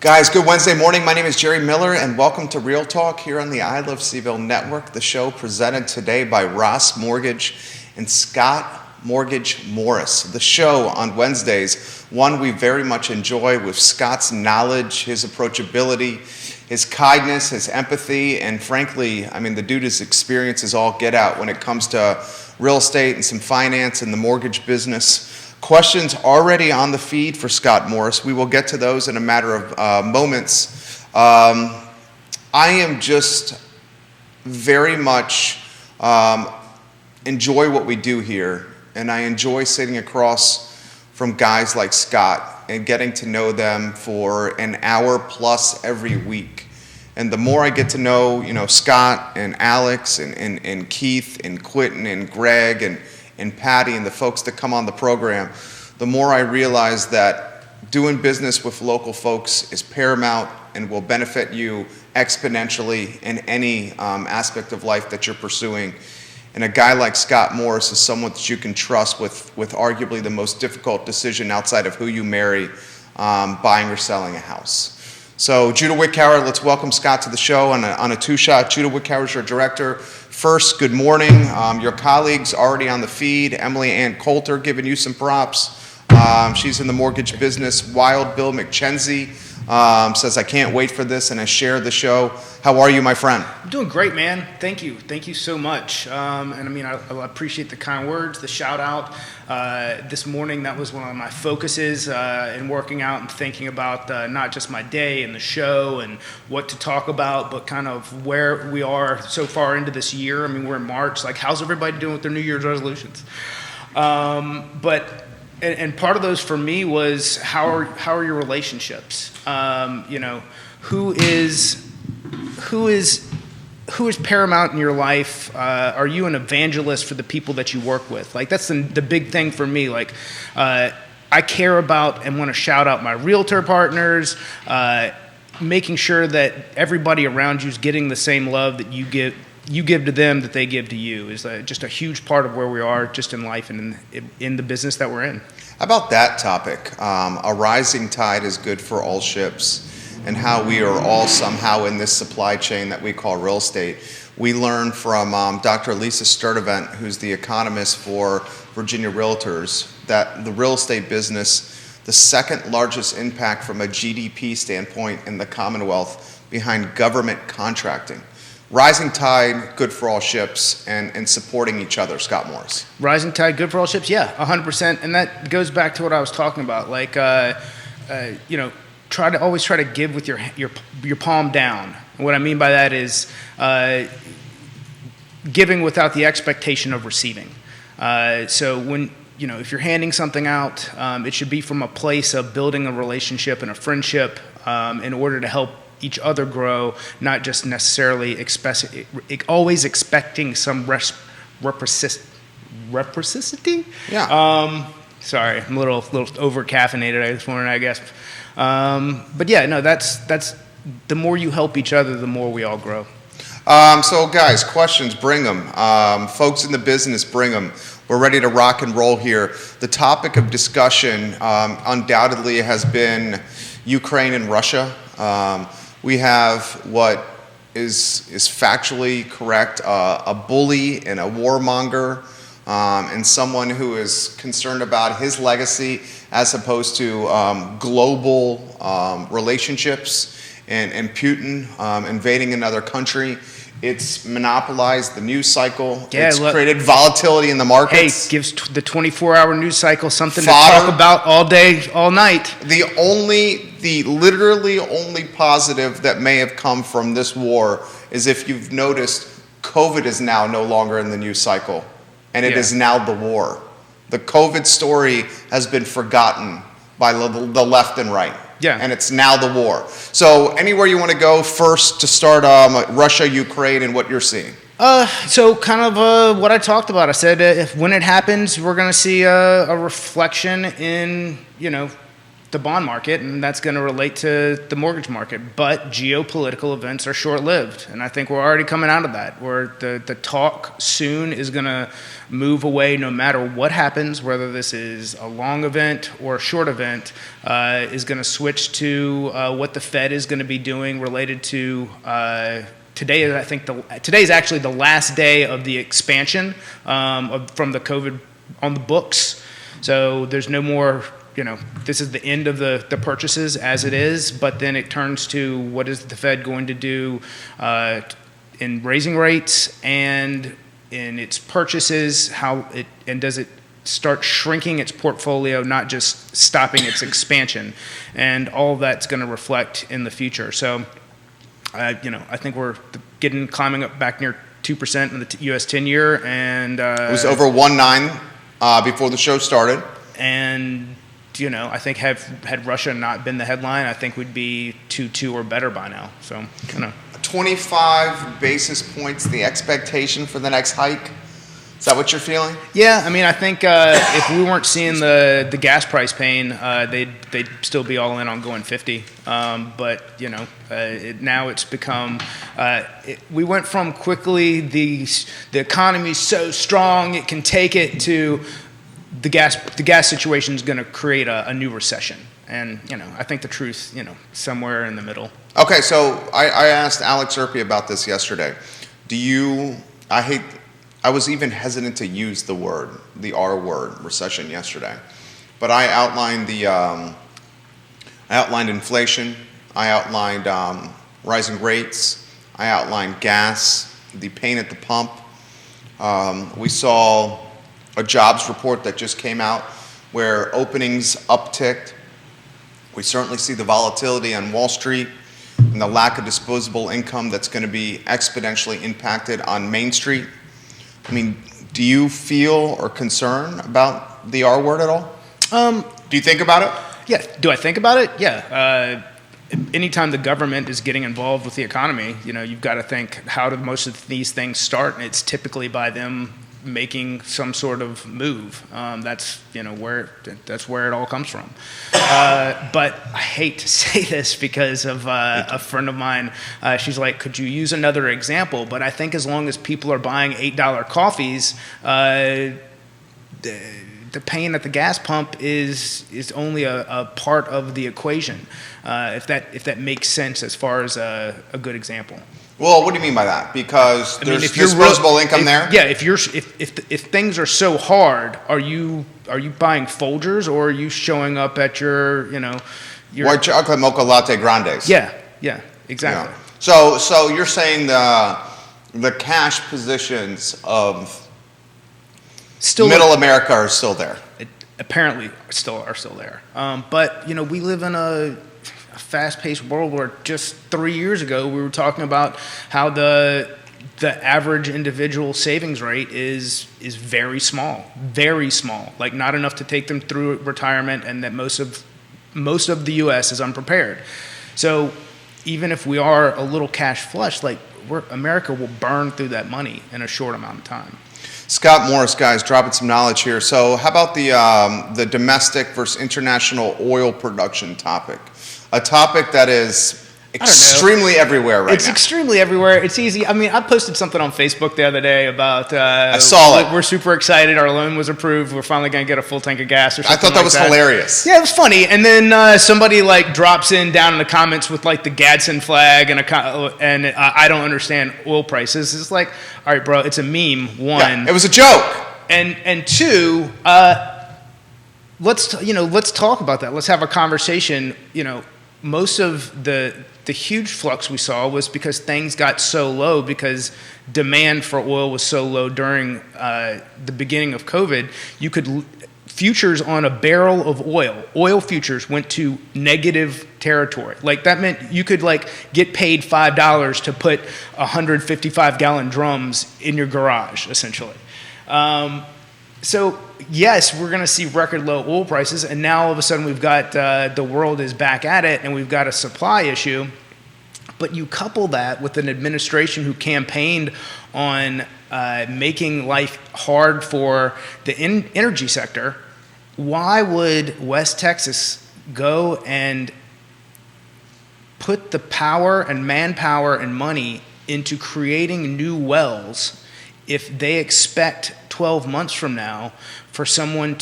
Guys, good Wednesday morning. My name is Jerry Miller, and welcome to Real Talk here on the I Love CVille Network, the show presented today by Ross Mortgage and Scott Mortgage Morris. The show on Wednesdays, one we very much enjoy with Scott's knowledge, his approachability, his kindness, his empathy, and frankly, the dude's experience is all get out when it comes to real estate and some finance and the mortgage business. Questions already on the feed for Scott Morris. We will get to those in a matter of moments. I am just very much enjoy what we do here, and I enjoy sitting across from guys like Scott and getting to know them for an hour plus every week. And the more I get to know, Scott and Alex and Keith and Quentin and Greg and Patty and the folks that come on the program, the more I realize that doing business with local folks is paramount and will benefit you exponentially in any aspect of life that you're pursuing. And a guy like Scott Morris is someone that you can trust with arguably the most difficult decision outside of who you marry, buying or selling a house. So Judah Wickhauer, let's welcome Scott to the show on a two-shot. Judah Wickhauer is your director. First, good morning. Your colleagues already on the feed. Emily Ann Coulter giving you some props. She's in the mortgage business. Wild Bill McKenzie says, I can't wait for this, and I share the show. How are you, my friend? I'm doing great, man. Thank you. Thank you so much. I appreciate the kind words, the shout out. This morning, that was one of my focuses in working out and thinking about not just my day and the show and what to talk about, but kind of where we are so far into this year. We're in March. Like, how's everybody doing with their New Year's resolutions? And part of those for me was how are your relationships? Who is paramount in your life? Are you an evangelist for the people that you work with? Like, that's the big thing for me. Like, I care about and want to shout out my realtor partners, making sure that everybody around you is getting the same love that you give to them that they give to you is just a huge part of where we are just in life and in the business that we're in. How about that topic? A rising tide is good for all ships, and how we are all somehow in this supply chain that we call real estate. We learned from Dr. Lisa Sturdivant, who's the economist for Virginia Realtors, that the real estate business, the second largest impact from a GDP standpoint in the Commonwealth behind government contracting. Rising tide, good for all ships, and supporting each other. Scott Morris. Rising tide, good for all ships. Yeah, 100%. And that goes back to what I was talking about. Like, always try to give with your palm down. And what I mean by that is giving without the expectation of receiving. So when if you're handing something out, it should be from a place of building a relationship and a friendship in order to help each other grow, not just necessarily always expecting some reciprocity. Yeah. Sorry, I'm a little over caffeinated this morning, I guess. But yeah, no, that's the more you help each other, the more we all grow. So guys, questions, bring them. Folks in the business, bring them. We're ready to rock and roll here. The topic of discussion undoubtedly has been Ukraine and Russia. We have what is factually correct, a bully and a warmonger, and someone who is concerned about his legacy as opposed to global relationships, and Putin invading another country. It's monopolized the news cycle. Yeah, it's created volatility in the markets. Hey, gives the 24-hour news cycle something to talk about all day, all night. The literally only positive that may have come from this war is, if you've noticed, COVID is now no longer in the news cycle, and it is now the war. The COVID story has been forgotten by the left and right. Yeah. And it's now the war. So anywhere you want to go first to start Russia, Ukraine, and what you're seeing? So kind of what I talked about. I said when it happens, we're going to see a reflection in, the bond market, and that's going to relate to the mortgage market. But geopolitical events are short-lived, and I think we're already coming out of that, where the talk soon is going to move away no matter what happens, whether this is a long event or a short event, is going to switch to what the Fed is going to be doing related to today is actually the last day of the expansion from the COVID on the books. So there's no more, this is the end of the purchases as it is, but then it turns to what is the Fed going to do in raising rates and in its purchases, and does it start shrinking its portfolio, not just stopping its expansion, and all of that's going to reflect in the future. So, I think we're climbing up back near 2% in the U.S. 10-year, and it was over 1.9 before the show started. And I think had Russia not been the headline, I think we'd be 2.2 or better by now. So, 25 basis points, the expectation for the next hike. Is that what you're feeling? Yeah, I think if we weren't seeing the gas price pain, they'd still be all in on going 50. But now it's become we went from quickly the economy's so strong it can take it to the gas situation is going to create a new recession. And I think the truth somewhere in the middle. Okay, so I asked Alex Erpy about this yesterday. I was even hesitant to use the R word, recession, yesterday. But I outlined inflation, I outlined rising rates, I outlined gas, the pain at the pump. We saw a jobs report that just came out where openings upticked. We certainly see the volatility on Wall Street and the lack of disposable income that's going to be exponentially impacted on Main Street. Do you feel or concern about the R word at all? Do you think about it? Yeah. Do I think about it? Yeah. Anytime the government is getting involved with the economy, you've got to think, how do most of these things start? And it's typically by them making some sort of move. That's where it all comes from. But I hate to say this because of a friend of mine. She's like, could you use another example? But I think as long as people are buying $8 coffees, the pain at the gas pump is only a part of the equation. If that makes sense as far as a good example. Well, what do you mean by that? Because there's disposable income there? Yeah, if things are so hard, are you buying Folgers, or are you showing up at your White chocolate mocha latte grandes? Yeah, exactly. Yeah. So you're saying the cash positions of middle America are still there? Apparently are still there. But we live in a fast-paced world where just 3 years ago we were talking about how the average individual savings rate is very small, like not enough to take them through retirement, and that most of the U.S. is unprepared. So even if we are a little cash flush, America will burn through that money in a short amount of time. Scott Morris, guys, dropping some knowledge here. So how about the domestic versus international oil production topic? A topic that is extremely everywhere right now. It's extremely everywhere. It's easy. I posted something on Facebook the other day about I saw it. We're super excited. Our loan was approved. We're finally going to get a full tank of gas or something. I thought that was hilarious. Yeah, it was funny. And then somebody drops in down in the comments with the Gadsden flag and I don't understand oil prices. It's like, all right, bro, it's a meme. One, yeah, it was a joke. And two, let's talk about that. Let's have a conversation. Most of the huge flux we saw was because things got so low because demand for oil was so low during the beginning of COVID. Futures on a barrel of oil futures went to negative territory. That meant you could get paid $5 to put 155-gallon drums in your garage, essentially. So yes, we're going to see record low oil prices, and now all of a sudden we've got the world is back at it, and we've got a supply issue. But you couple that with an administration who campaigned on making life hard for the energy sector. Why would West Texas go and put the power and manpower and money into creating new wells if they expect 12 months from now for someone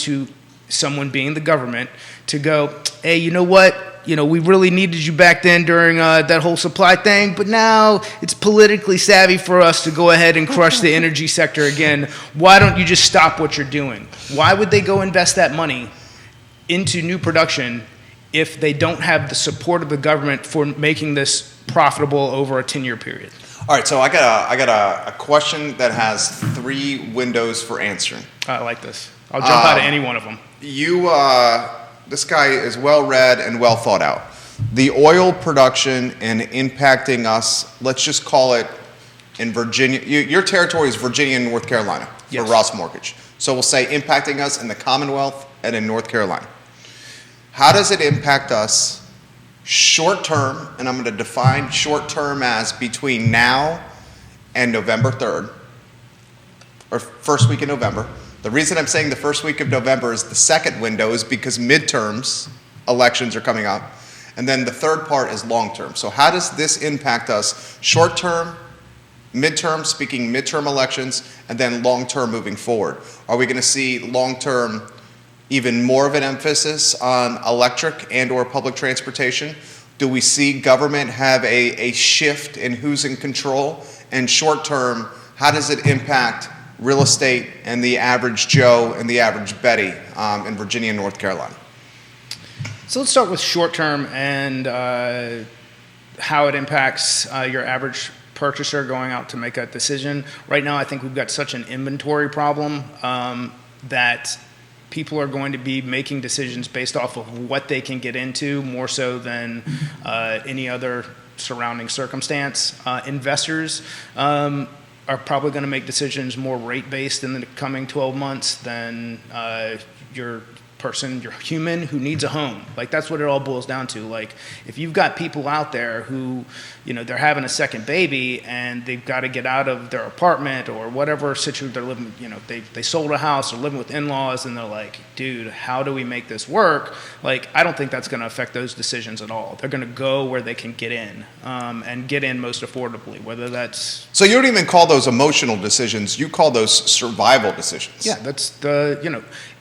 being the government to go, hey, you know what? We really needed you back then during that whole supply thing, but now it's politically savvy for us to go ahead and crush the energy sector again. Why don't you just stop what you're doing? Why would they go invest that money into new production if they don't have the support of the government for making this profitable over a 10-year period? All right, so I got a question that has 3 windows for answering. I like this. I'll jump out of any one of them. This guy is well read and well thought out. The oil production and impacting us, let's just call it in Virginia. Your territory is Virginia and North Carolina for Yes. Ross Mortgage. So we'll say impacting us in the Commonwealth and in North Carolina. How does it impact us short term? And I'm going to define short term as between now and November 3rd, or first week in November. The reason I'm saying the first week of November is the second window is because midterms elections are coming up. And then the third part is long term. So how does this impact us short term, midterm, speaking midterm elections, and then long term moving forward? Are we going to see long term even more of an emphasis on electric and or public transportation? Do we see government have a shift in who's in control? And short term, how does it impact real estate and the average Joe and the average Betty in Virginia and North Carolina? So let's start with short term and how it impacts your average purchaser going out to make that decision. Right now, I think we've got such an inventory problem that people are going to be making decisions based off of what they can get into more so than any other surrounding circumstance. Investors are probably going to make decisions more rate-based in the coming 12 months than your human who needs a home. Like, that's what it all boils down to. Like, if you've got people out there who, they're having a second baby and they've got to get out of their apartment or whatever situation they're living, they sold a house or living with in-laws and they're like, dude, how do we make this work? Like, I don't think that's going to affect those decisions at all. They're going to go where they can get in and get in most affordably, whether that's... So you don't even call those emotional decisions, you call those survival decisions. Yeah, that's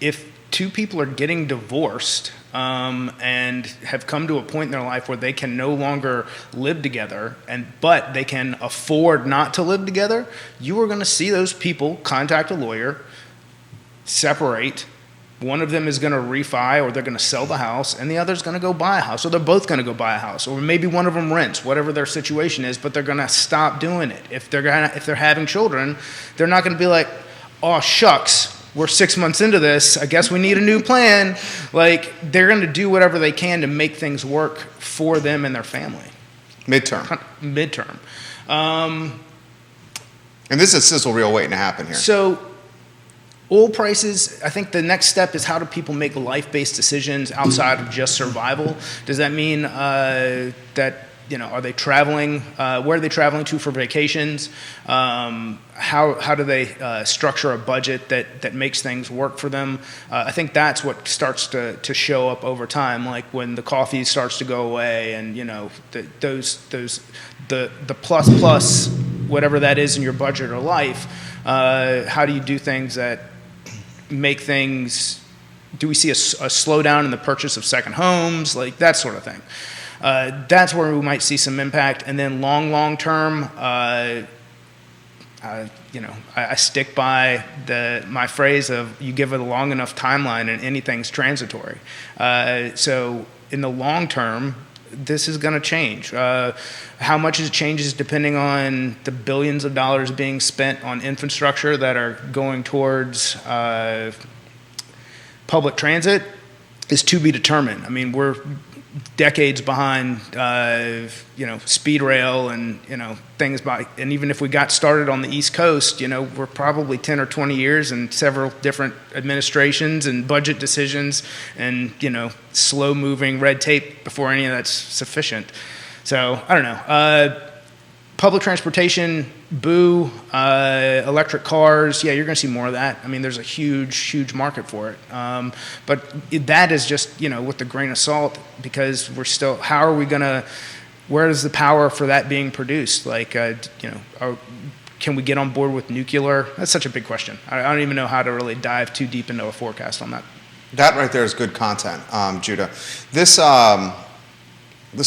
if 2 people are getting divorced and have come to a point in their life where they can no longer live together, but they can afford not to live together, you are going to see those people contact a lawyer, separate. One of them is going to refi, or they're going to sell the house, and the other's going to go buy a house, or they're both going to go buy a house, or maybe one of them rents, whatever their situation is, but they're going to stop doing it. If they're having children, they're not going to be like, oh, shucks, we're 6 months into this, I guess we need a new plan. Like, they're going to do whatever they can to make things work for them and their family. Midterm. And this is sizzle reel waiting to happen here. So oil prices, I think the next step is how do people make life-based decisions outside of just survival? Does that mean that, are they traveling? Where are they traveling to for vacations? How do they structure a budget that makes things work for them? I think that's what starts to show up over time, like when the coffee starts to go away, and the plus whatever that is in your budget or life. How do you do things that make things? Do we see a slowdown in the purchase of second homes, like that sort of thing? That's where we might see some impact. And then long term, I stick by my phrase of you give it a long enough timeline and anything's transitory. So in the long term, this is going to change. How much it changes depending on the billions of dollars being spent on infrastructure that are going towards public transit is to be determined. I mean, we're decades behind, speed rail and, things and even if we got started on the East Coast, we're probably 10 or 20 years and several different administrations and budget decisions and, slow moving red tape before any of that's sufficient. So I don't know. public transportation, boo, electric cars, yeah, you're going to see more of that. I mean, there's a huge market for it. But that is just, with a grain of salt, because we're still, how are we going to, where is the power for that being produced? Like, can we get on board with nuclear? That's such a big question. I don't even know how to really dive too deep into a forecast on that. That right there is good content, Judah. This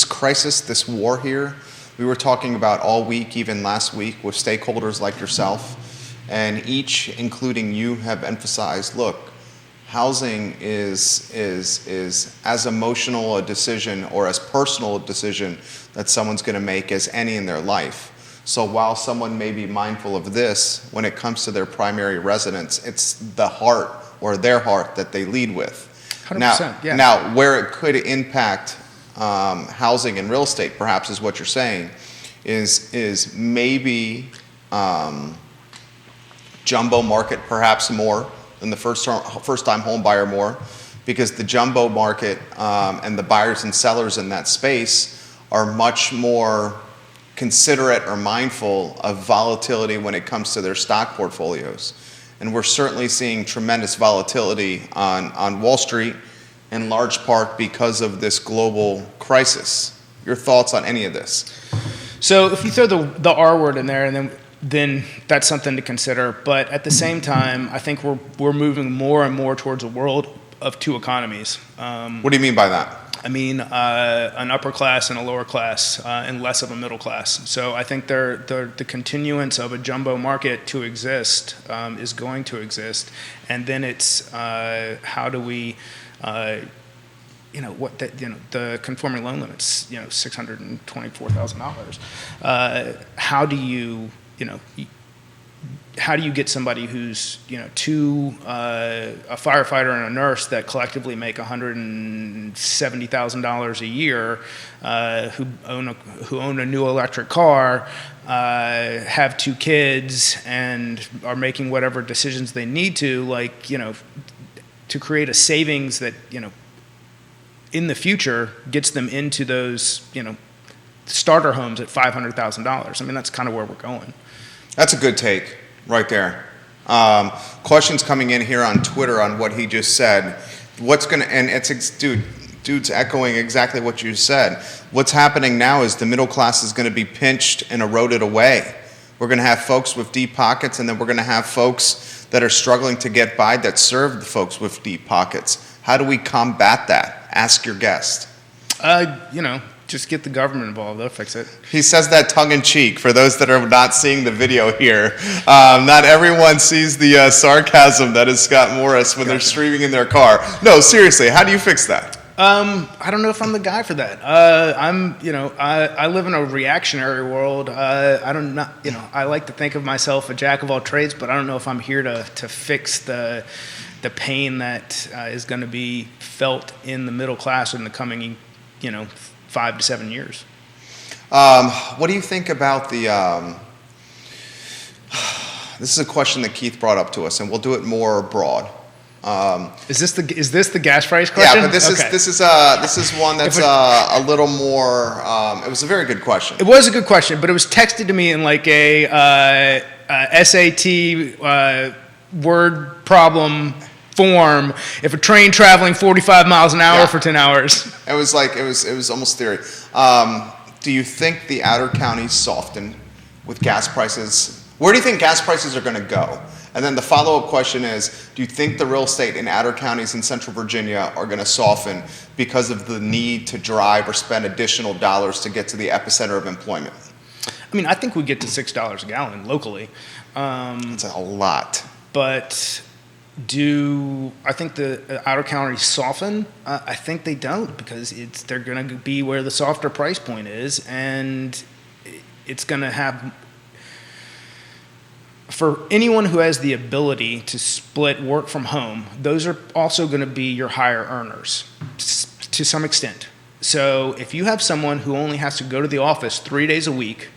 crisis, this war here, we were talking about all week, even last week, with stakeholders like yourself, and each, including you, have emphasized, look, housing is as emotional a decision or as personal a decision that someone's going to make as any in their life. So while someone may be mindful of this, when it comes to their primary residence, it's the heart or their heart that they lead with. 100%, yeah. Now, where it could impact housing and real estate, perhaps is what you're saying, is maybe jumbo market perhaps more than the first-time home buyer more, because the jumbo market and the buyers and sellers in that space are much more considerate or mindful of volatility when it comes to their stock portfolios. And we're certainly seeing tremendous volatility on Wall Street, in large part because of this global crisis. Your thoughts on any of this? So if you throw the R word in there, and then that's something to consider. But at the same time, I think we're moving more and more towards a world of two economies. What do you mean by that? I mean an upper class and a lower class, and less of a middle class. So I think the continuance of a jumbo market to exist is going to exist, and then it's how do we, the conforming loan limits, $624,000. How do you get somebody who's a firefighter and a nurse that collectively make $170,000 a year, who own a new electric car, have 2 kids, and are making whatever decisions they need to, to create a savings that in the future gets them into those starter homes at $500,000. I mean, that's kind of where we're going. That's a good take. Right there. Questions coming in here on Twitter on what he just said. Dude's echoing exactly what you said. What's happening now is the middle class is going to be pinched and eroded away. We're going to have folks with deep pockets, and then we're going to have folks that are struggling to get by that serve the folks with deep pockets. How do we combat that? Ask your guest. Just get the government involved. They'll fix it. He says that tongue-in-cheek. For those that are not seeing the video here, not everyone sees the sarcasm that is Scott Morris when they're streaming in their car. No, seriously, how do you fix that? I don't know if I'm the guy for that. I live in a reactionary world. I like to think of myself a jack of all trades, but I don't know if I'm here to fix the pain that is going to be felt in the middle class in the coming, 5 to 7 years. What do you think about the? This is a question that Keith brought up to us, and we'll do it more broad. Is this the gas price question? Yeah, but this is one that's a little more. It was a very good question. It was a good question, but it was texted to me in like a SAT word problem form. If a train traveling 45 miles an hour for 10 hours. It was almost theory. Do you think the outer counties soften with gas prices? Where do you think gas prices are going to go? And then the follow-up question is, do you think the real estate in outer counties in Central Virginia are going to soften because of the need to drive or spend additional dollars to get to the epicenter of employment? I mean, I think we get to $6 a gallon locally. That's a lot. But do I think the outer counties soften? I think they don't, because they're going to be where the softer price point is, and it's going to have, for anyone who has the ability to split work from home, those are also going to be your higher earners to some extent. So if you have someone who only has to go to the office 3 days a week,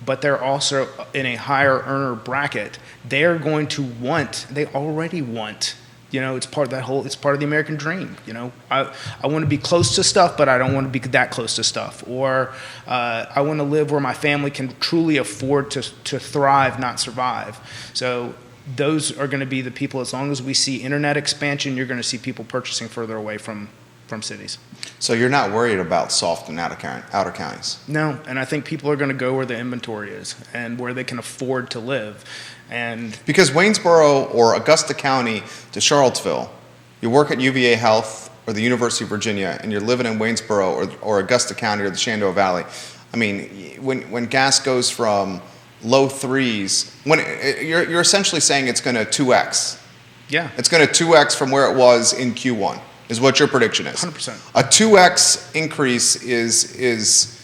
but they're also in a higher earner bracket, they already want You know, it's part of the American dream. You know, I want to be close to stuff, but I don't want to be that close to stuff. Or I want to live where my family can truly afford to thrive, not survive. So those are going to be the people. As long as we see internet expansion, you're going to see people purchasing further away from cities. So you're not worried about soft and outer counties? No, and I think people are going to go where the inventory is and where they can afford to live. And because Waynesboro or Augusta County to Charlottesville, you work at UVA Health or the University of Virginia, and you're living in Waynesboro or Augusta County or the Shenandoah Valley. I mean, when gas goes from low threes, you're essentially saying it's going to 2x. Yeah, it's going to 2x from where it was in Q1. Is what your prediction is. 100%. A 2x increase is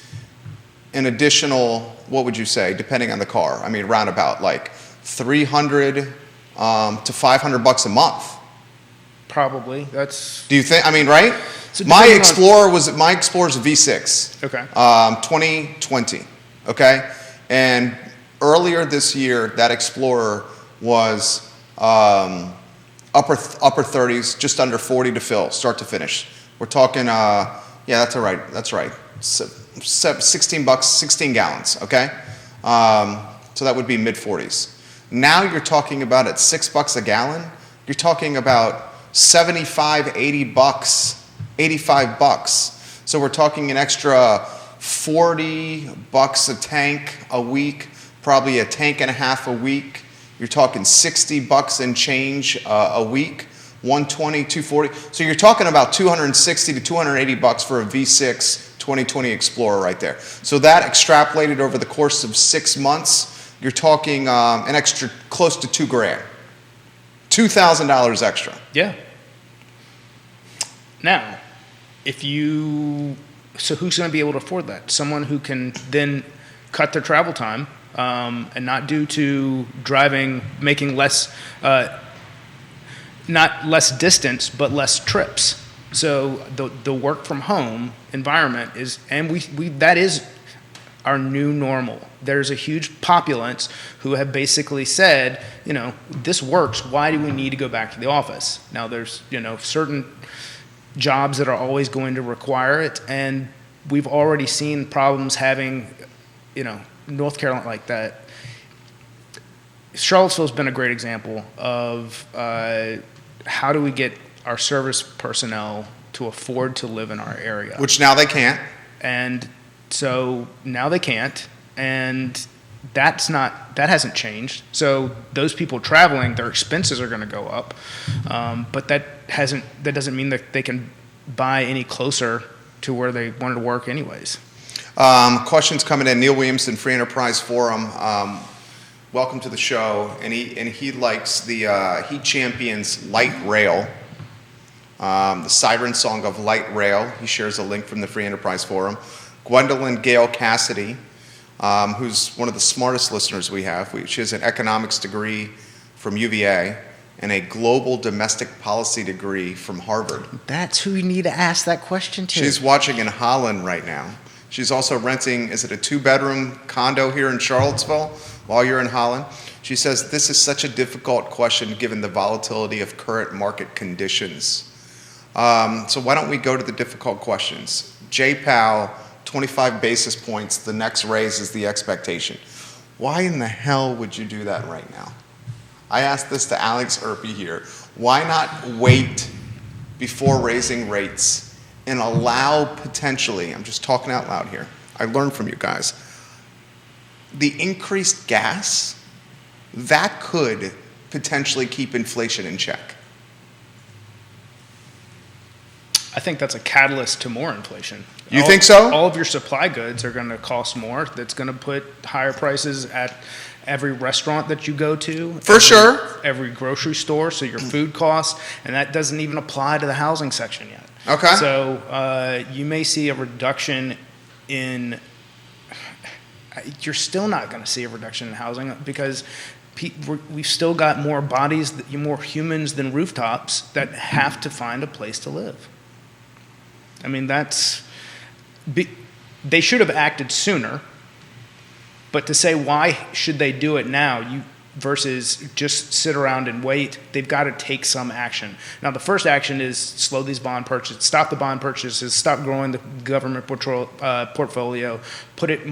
an additional, what would you say, depending on the car? I mean, roundabout, like $300 to $500 a month. Probably. That's. Do you think? I mean, right? So my Explorer's a V6. Okay. 2020. Okay, and earlier this year, that Explorer was. Upper 30s, just under 40 to fill, start to finish. We're talking, yeah, that's all right. That's right. $16, 16 gallons. Okay, so that would be mid 40s. Now you're talking about at $6 a gallon. You're talking about 75, 80 bucks, 85 bucks. So we're talking an extra 40 bucks a tank a week, probably a tank and a half a week. You're talking 60 bucks and change a week, 120, 240. So you're talking about 260 to 280 bucks for a V6 2020 Explorer right there. So that extrapolated over the course of 6 months, you're talking an extra close to $2,000, $2,000 extra. Yeah. Now, so who's going to be able to afford that? Someone who can then cut their travel time. And not due to driving, making less, not less distance, but less trips. So the work from home environment is, and that is our new normal. There's a huge populace who have basically said, you know, this works. Why do we need to go back to the office? Now there's, you know, certain jobs that are always going to require it, and we've already seen problems having, you know, North Carolina like that. Charlottesville's been a great example of how do we get our service personnel to afford to live in our area. Which now they can't. And so now they can't, and that hasn't changed. So those people traveling, their expenses are going to go up, but that doesn't mean that they can buy any closer to where they wanted to work anyways. Questions coming in. Neil Williamson, Free Enterprise Forum. Welcome to the show. And he likes he champions light rail, the siren song of light rail. He shares a link from the Free Enterprise Forum. Gwendolyn Gale Cassidy, who's one of the smartest listeners we have. She has an economics degree from UVA and a global domestic policy degree from Harvard. That's who you need to ask that question to. She's watching in Holland right now. She's also renting, is it a 2-bedroom condo here in Charlottesville while you're in Holland? She says, this is such a difficult question given the volatility of current market conditions. So why don't we go to the difficult questions? Jay Powell, 25 basis points, the next raise is the expectation. Why in the hell would you do that right now? I asked this to Alex Erpy here. Why not wait before raising rates and allow potentially, I'm just talking out loud here, I learned from you guys, the increased gas, that could potentially keep inflation in check? I think that's a catalyst to more inflation. You think so? All of your supply goods are going to cost more. That's going to put higher prices at every restaurant that you go to. Sure. Every grocery store, so your food costs, and that doesn't even apply to the housing section yet. Okay. So you may see a reduction in, you're still not going to see a reduction in housing because we've still got more bodies, more humans than rooftops that have to find a place to live. I mean, they should have acted sooner, but to say why should they do it now, versus just sit around and wait. They've got to take some action. Now, the first action is slow these bond purchases, stop the bond purchases, stop growing the government portfolio, put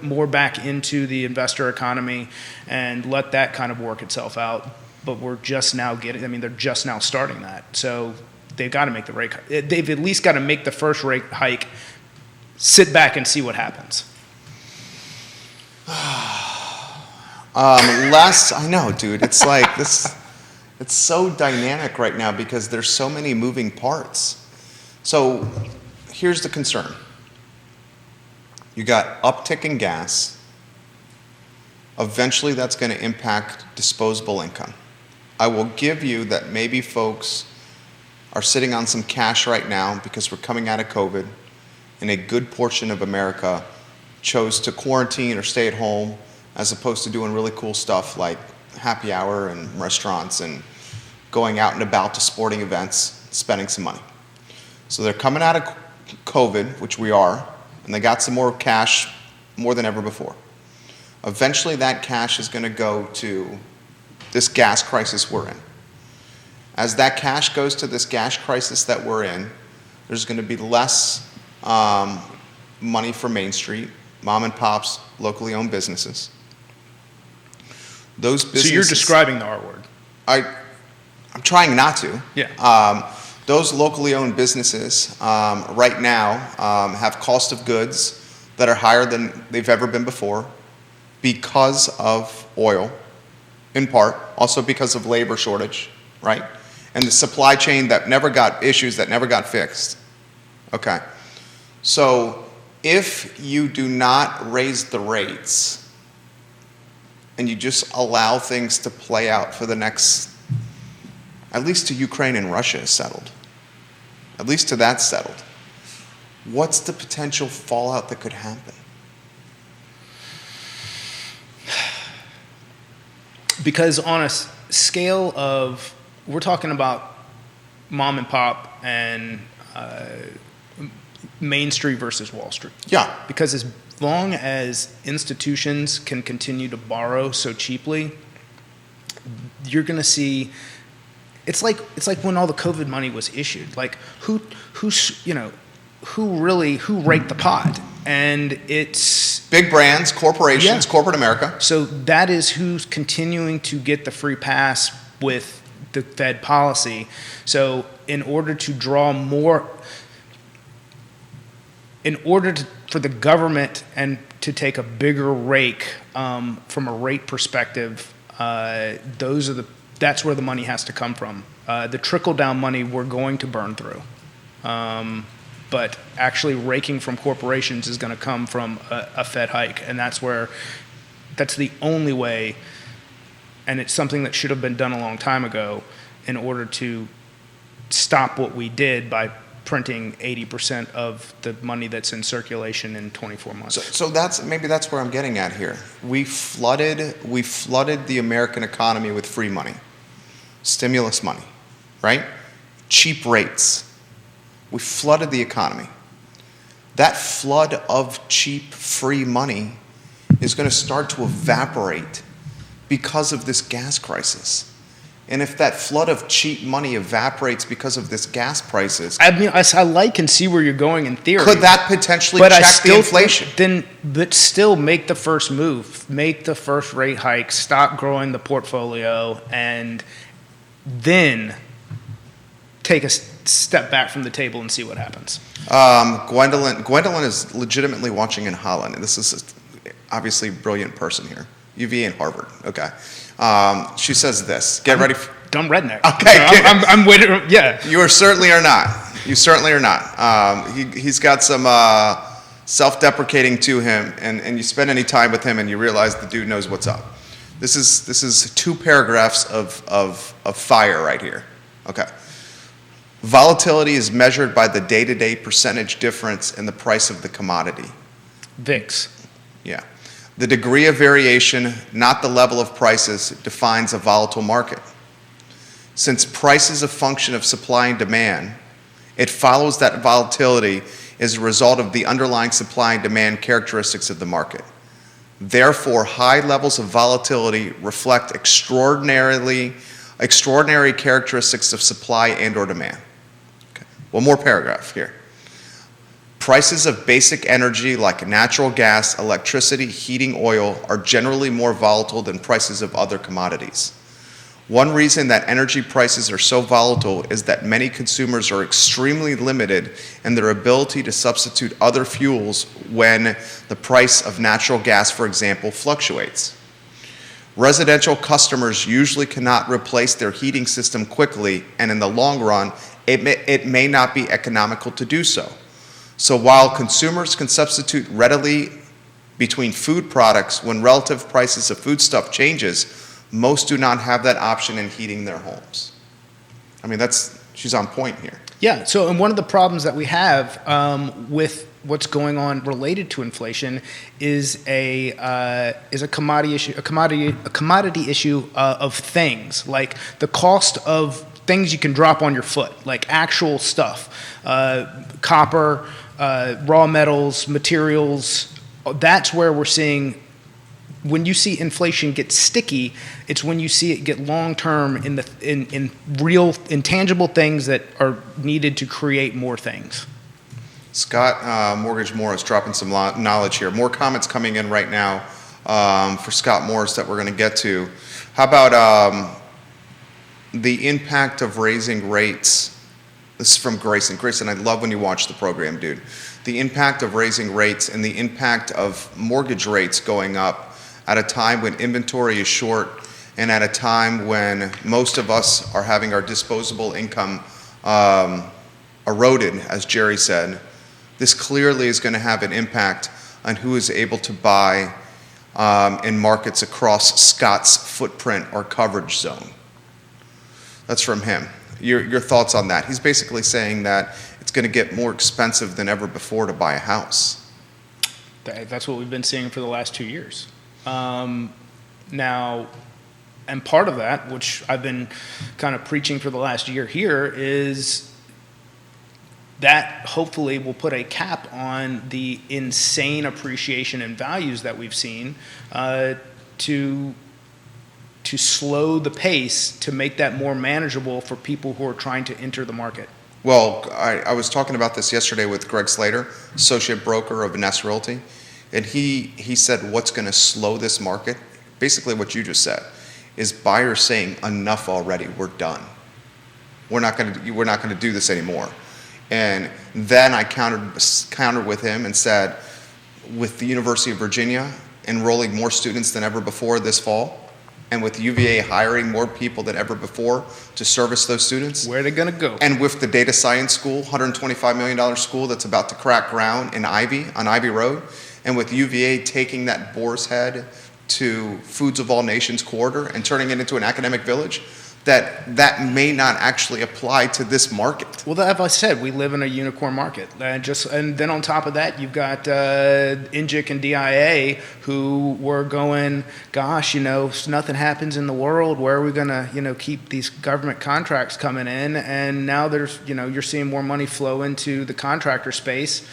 more back into the investor economy, and let that kind of work itself out. But they're just now starting that. So they've got to make the rate. They've at least got to make the first rate hike, sit back and see what happens. I know, dude. It's like this. It's so dynamic right now because there's so many moving parts. So here's the concern. You got uptick in gas. Eventually that's going to impact disposable income. I will give you that maybe folks are sitting on some cash right now because we're coming out of COVID, and a good portion of America chose to quarantine or stay at home as opposed to doing really cool stuff like happy hour and restaurants and going out and about to sporting events, spending some money. So they're coming out of COVID, which we are, and they got some more cash more than ever before. Eventually that cash is going to go to this gas crisis we're in. As that cash goes to this gas crisis that we're in, there's going to be less money for Main Street, mom and pops, locally owned businesses. Those businesses. So you're describing the R word. I'm trying not to. Yeah. Those locally owned businesses right now have cost of goods that are higher than they've ever been before because of oil, in part, also because of labor shortage, right? And the supply chain that never got fixed. Okay. So if you do not raise the rates and you just allow things to play out for the next, at least to Ukraine and Russia is settled, at least to that's settled, what's the potential fallout that could happen? Because on a scale of, we're talking about mom and pop and Main Street versus Wall Street. Yeah. Because as long as institutions can continue to borrow so cheaply, you're going to see. It's like when all the COVID money was issued. Like who raked the pot, and it's big brands, corporations, yeah. Corporate America. So that is who's continuing to get the free pass with the Fed policy. So in order to draw more. For the government and to take a bigger rake from a rate perspective, that's where the money has to come from. The trickle down money we're going to burn through, but actually raking from corporations is going to come from a Fed hike, and that's the only way. And it's something that should have been done a long time ago in order to stop what we did by printing 80% of the money that's in circulation in 24 months. So that's where I'm getting at here. We flooded the American economy with free money, stimulus money, right? Cheap rates. We flooded the economy. That flood of cheap free money is going to start to evaporate because of this gas crisis. And if that flood of cheap money evaporates because of this gas prices, I mean, I like and see where you're going in theory. Could that potentially check the inflation? But still make the first move, make the first rate hike, stop growing the portfolio, and then take a step back from the table and see what happens. Gwendolyn is legitimately watching in Holland. This is obviously a brilliant person here. UVA and Harvard. Okay. She says this. Get ready. Dumb redneck. Okay. I'm waiting. Yeah. You certainly are not. You certainly are not. He's got some self-deprecating to him, and you spend any time with him, and you realize the dude knows what's up. This is 2 paragraphs of fire right here. Okay. Volatility is measured by the day-to-day percentage difference in the price of the commodity. VIX. Yeah. The degree of variation, not the level of prices, defines a volatile market. Since price is a function of supply and demand, it follows that volatility is a result of the underlying supply and demand characteristics of the market. Therefore, high levels of volatility reflect extraordinary characteristics of supply and or demand. Okay. One more paragraph here. Prices of basic energy like natural gas, electricity, heating oil are generally more volatile than prices of other commodities. One reason that energy prices are so volatile is that many consumers are extremely limited in their ability to substitute other fuels when the price of natural gas, for example, fluctuates. Residential customers usually cannot replace their heating system quickly, and in the long run, it may not be economical to do so. So while consumers can substitute readily between food products when relative prices of foodstuff changes, most do not have that option in heating their homes. I mean, she's on point here. Yeah. So, and one of the problems that we have with what's going on related to inflation is a commodity issue, a commodity issue of things, like the cost of things you can drop on your foot, like actual stuff, copper, raw metals, materials. That's where we're seeing. When you see inflation get sticky, it's when you see it get long-term in real, intangible things that are needed to create more things. Scott Mortgage Morris dropping some knowledge here. More comments coming in right now for Scott Morris that we're going to get to. How about the impact of raising rates? This is from Grayson. Grayson, I love when you watch the program, dude. The impact of raising rates and the impact of mortgage rates going up at a time when inventory is short and at a time when most of us are having our disposable income eroded, as Jerry said. This clearly is going to have an impact on who is able to buy in markets across Scott's footprint or coverage zone. That's from him. Your thoughts on that? He's basically saying that it's going to get more expensive than ever before to buy a house. That's what we've been seeing for the last 2 years. Now, and part of that, which I've been kind of preaching for the last year here, is that hopefully will put a cap on the insane appreciation in values that we've seen to slow the pace to make that more manageable for people who are trying to enter the market. Well, I was talking about this yesterday with Greg Slater, associate broker of Ness Realty. And he said what's going to slow this market, basically what you just said, is buyers saying enough already, we're done. We're not going to do this anymore. And then I countered with him and said, with the University of Virginia enrolling more students than ever before this fall, and with UVA hiring more people than ever before to service those students. Where are they going to go? And with the data science school, $125 million school that's about to crack ground on Ivy Road, and with UVA taking that boar's head to Foods of All Nations corridor and turning it into an academic village, that may not actually apply to this market. Well, as I said, we live in a unicorn market. And then on top of that, you've got NGIC and DIA who were going, gosh, if nothing happens in the world, where are we going to, keep these government contracts coming in? And now there's, you're seeing more money flow into the contractor space,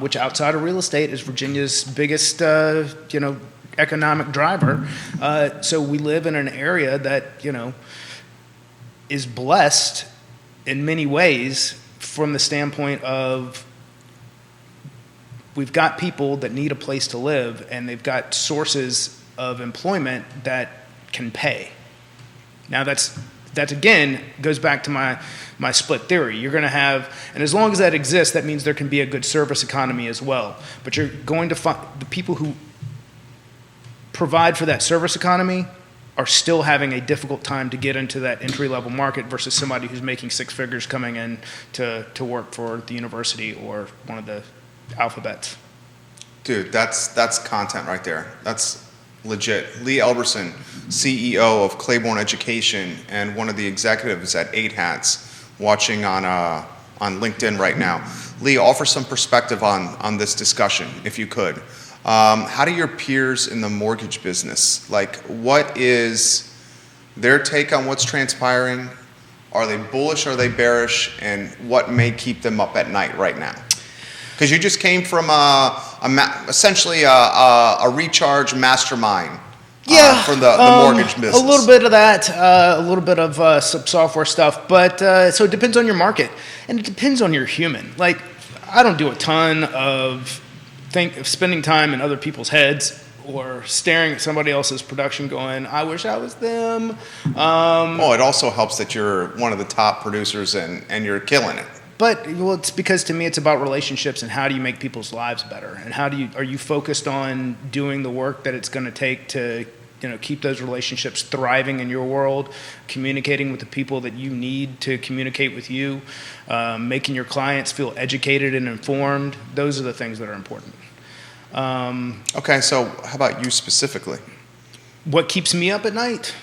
which outside of real estate is Virginia's biggest, economic driver. So we live in an area that, is blessed in many ways from the standpoint of we've got people that need a place to live and they've got sources of employment that can pay. Now that again goes back to my split theory. You're going to have, and as long as that exists, that means there can be a good service economy as well. But you're going to find the people who provide for that service economy are still having a difficult time to get into that entry-level market versus somebody who's making six figures coming in to work for the university or one of the alphabets. Dude, that's content right there. That's legit. Lee Elberson, CEO of Claiborne Education and one of the executives at 8 Hats, watching on LinkedIn right now. Lee, offer some perspective on this discussion, if you could. How do your peers in the mortgage business, what is their take on what's transpiring? Are they bullish? Are they bearish? And what may keep them up at night right now? Because you just came from a essentially a recharge mastermind. Yeah, for the mortgage business. A little bit of that, a little bit of some software stuff, but so it depends on your market, and it depends on your human. Like, I don't do a ton of spending time in other people's heads or staring at somebody else's production going, I wish I was them. Well, it also helps that you're one of the top producers and you're killing it. But well, it's because to me it's about relationships and how do you make people's lives better, and are you focused on doing the work that it's going to take to keep those relationships thriving in your world, communicating with the people that you need to communicate with you, making your clients feel educated and informed. Those are the things that are important. Okay, so how about you specifically? What keeps me up at night?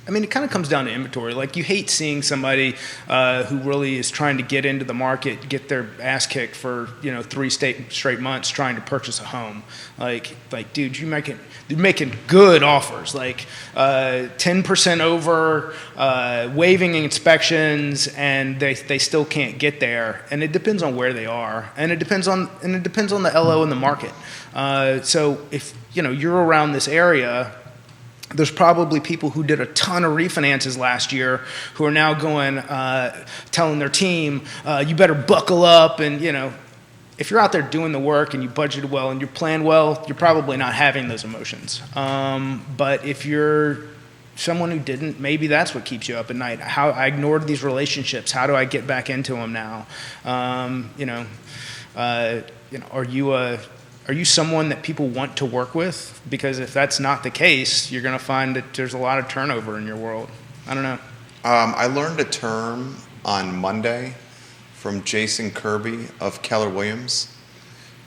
I mean, it kind of comes down to inventory. Like, you hate seeing somebody who really is trying to get into the market, get their ass kicked for 3 straight months trying to purchase a home. Like, dude, you're making good offers. Like 10% over, waiving inspections, and they still can't get there. And it depends on where they are, and it depends on the LO in the market. So if you're around this area, there's probably people who did a ton of refinances last year who are now going, telling their team, you better buckle up. And, if you're out there doing the work and you budgeted well and you plan well, you're probably not having those emotions. But if you're someone who didn't, maybe that's what keeps you up at night. How I ignored these relationships. How do I get back into them now? Are you someone that people want to work with? Because if that's not the case, you're going to find that there's a lot of turnover in your world. I don't know. I learned a term on Monday from Jason Kirby of Keller Williams.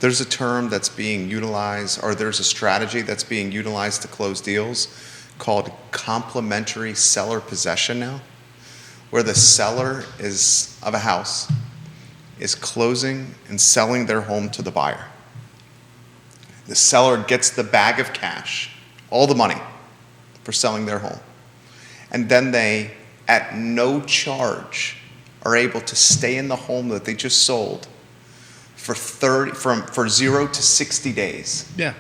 There's a term that's being utilized, or there's a strategy that's being utilized to close deals called complementary seller possession now, where the seller of a house is closing and selling their home to the buyer. The seller gets the bag of cash, all the money for selling their home. And then they, at no charge, are able to stay in the home that they just sold for 0 to 60 days. Yeah.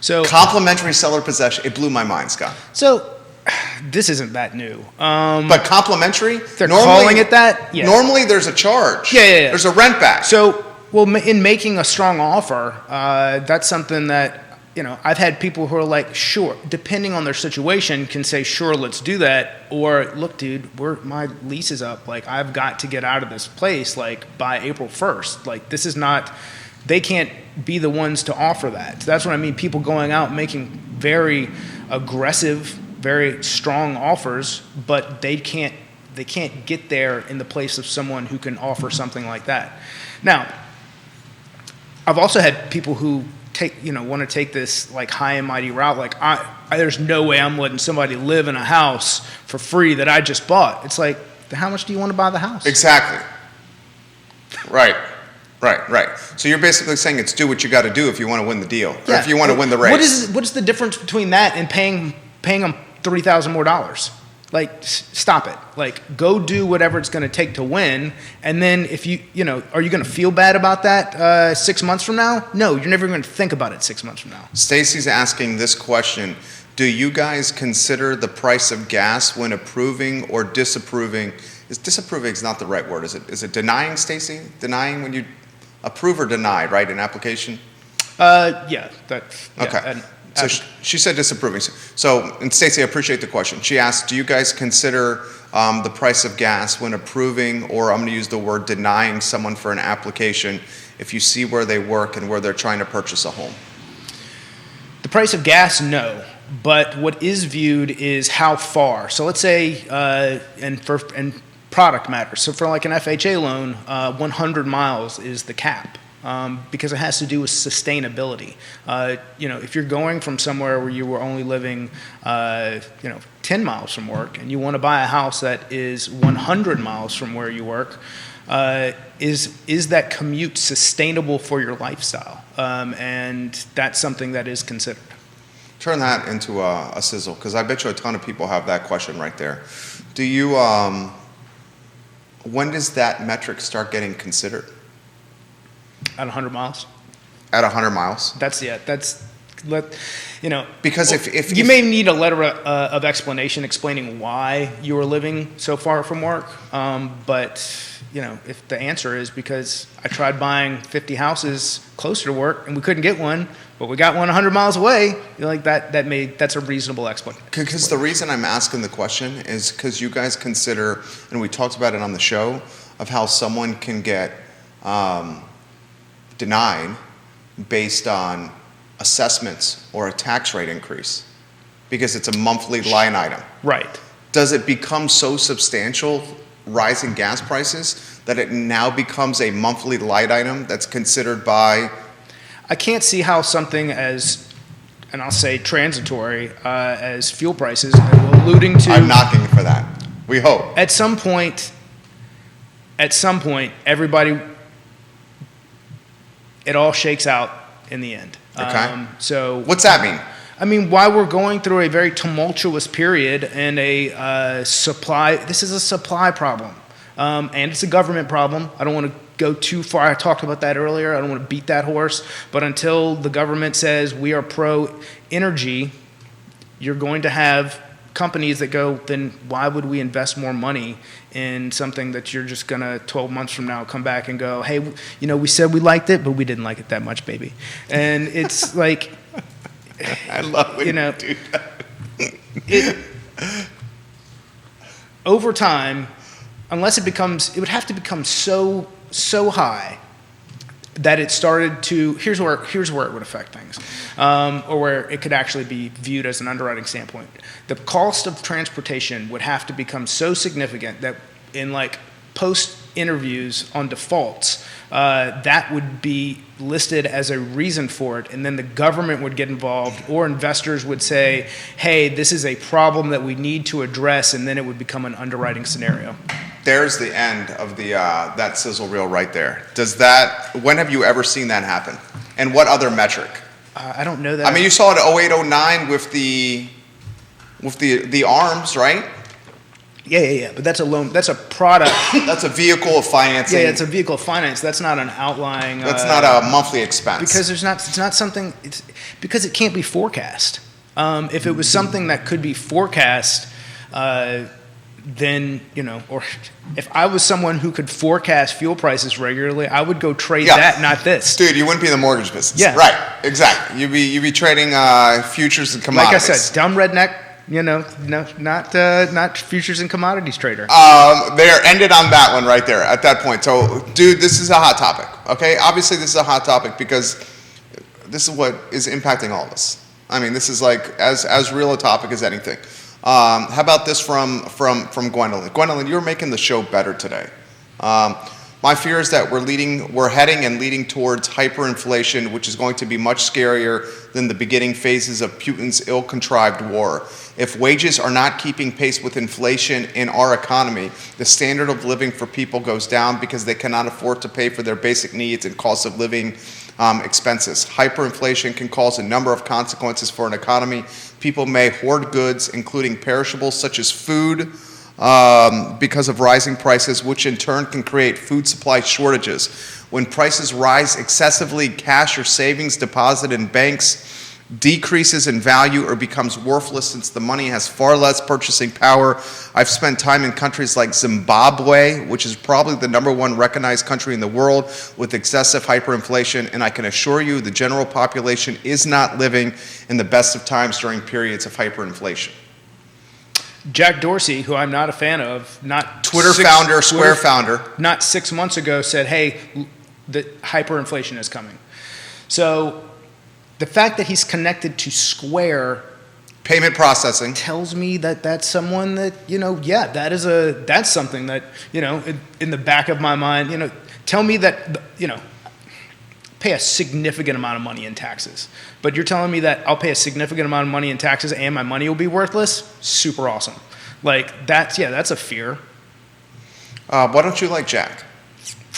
So complementary seller possession. It blew my mind, Scott. So this isn't that new. But complementary? They're calling it that? Yeah. Normally there's a charge. Yeah. There's a rent back. So, well, in making a strong offer, that's something that, I've had people who are like, sure, depending on their situation, can say, sure, let's do that. Or, look, dude, my lease is up. Like, I've got to get out of this place, like, by April 1st. Like, this is not, they can't be the ones to offer that. So that's what I mean, people going out making very aggressive, very strong offers, but they can't get there in the place of someone who can offer something like that. Now, I've also had people who want to take this like high and mighty route. Like, there's no way I'm letting somebody live in a house for free that I just bought. It's like, how much do you want to buy the house? Exactly. Right. So you're basically saying it's do what you got to do if you want to win the deal, or if you want to win the race. What is the difference between that and paying them $3,000 more? Like, stop it. Like, go do whatever it's going to take to win. And then if are you going to feel bad about that 6 months from now? No, you're never going to think about it 6 months from now. Stacy's asking this question. Do you guys consider the price of gas when approving or disapproving? Disapproving is not the right word, is it? Is it denying, Stacy? Denying when you approve or deny, right, an application? Yeah. Okay. So she said disapproving. So, and Stacey, I appreciate the question. She asked, do you guys consider the price of gas when approving, or I'm going to use the word denying someone for an application if you see where they work and where they're trying to purchase a home? The price of gas, no. But what is viewed is how far. So let's say, and product matters. So for like an FHA loan, 100 miles is the cap. Because it has to do with sustainability. If you're going from somewhere where you were only living, 10 miles from work, and you want to buy a house that is 100 miles from where you work, is that commute sustainable for your lifestyle? And that's something that is considered. Turn that into a sizzle, because I bet you a ton of people have that question right there. Do you? When does that metric start getting considered? At 100 miles. At 100 miles. That's Because if you may need a letter of explanation explaining why you are living so far from work, but if the answer is because I tried buying 50 houses closer to work and we couldn't get one, but we got one 100 miles away, that's a reasonable explanation. Because the reason I'm asking the question is because you guys consider, and we talked about it on the show, of how someone can get denied based on assessments or a tax rate increase because it's a monthly line item. Right. Does it become so substantial, rising gas prices, that it now becomes a monthly line item that's considered by? I can't see how something as, and I'll say transitory, as fuel prices, alluding to. I'm knocking for that. We hope. At some point, everybody, it all shakes out in the end. Okay. So what's that mean? I mean, while we're going through a very tumultuous period and this is a supply problem, and it's a government problem. I don't want to go too far. I talked about that earlier. I don't want to beat that horse. But until the government says we are pro-energy, you're going to have companies that go, then why would we invest more money in something that you're just going to 12 months from now come back and go, hey, we said we liked it, but we didn't like it that much, baby. And it's like, I love when you do that. Over time, unless it would have to become so high that it started to, here's where it would affect things, or where it could actually be viewed as an underwriting standpoint. The cost of transportation would have to become so significant that in post interviews on defaults, that would be listed as a reason for it, and then the government would get involved, or investors would say, hey, this is a problem that we need to address, and then it would become an underwriting scenario. There's the end of that sizzle reel right there. When have you ever seen that happen? And what other metric? I don't know that. I mean, you saw it at 08, 09 with the arms, right? Yeah. But that's a loan. That's a product. That's a vehicle of financing. Yeah, it's a vehicle of finance. That's not an outlying. That's not a monthly expense. Because it's not something. Because it can't be forecast. If it was something that could be forecast, then or if I was someone who could forecast fuel prices regularly, I would go trade that, not this. Dude, you wouldn't be in the mortgage business. Yeah. Right. Exactly. You'd be trading futures and commodities. Like I said, dumb redneck. Not futures and commodities trader. There ended on that one right there at that point. So, dude, this is a hot topic. Okay, obviously this is a hot topic because this is what is impacting all of us. I mean, this is as real a topic as anything. How about this from Gwendolyn? Gwendolyn, you're making the show better today. My fear is that we're heading and leading towards hyperinflation, which is going to be much scarier than the beginning phases of Putin's ill-contrived war. If wages are not keeping pace with inflation in our economy, the standard of living for people goes down because they cannot afford to pay for their basic needs and cost of living expenses. Hyperinflation can cause a number of consequences for an economy. People may hoard goods, including perishables such as food, because of rising prices, which in turn can create food supply shortages. When prices rise excessively, cash or savings deposit in banks decreases in value or becomes worthless since the money has far less purchasing power. I've spent time in countries like Zimbabwe, which is probably the #1 recognized country in the world with excessive hyperinflation, and I can assure you the general population is not living in the best of times during periods of hyperinflation. Jack Dorsey, who I'm not a fan of, Twitter founder, Square founder, not 6 months ago said, hey, the hyperinflation is coming. So the fact that he's connected to Square payment processing tells me that that's someone that, that's something that, in the back of my mind, tell me that, pay a significant amount of money in taxes. But you're telling me that I'll pay a significant amount of money in taxes and my money will be worthless? Super awesome. That's a fear. Why don't you like Jack?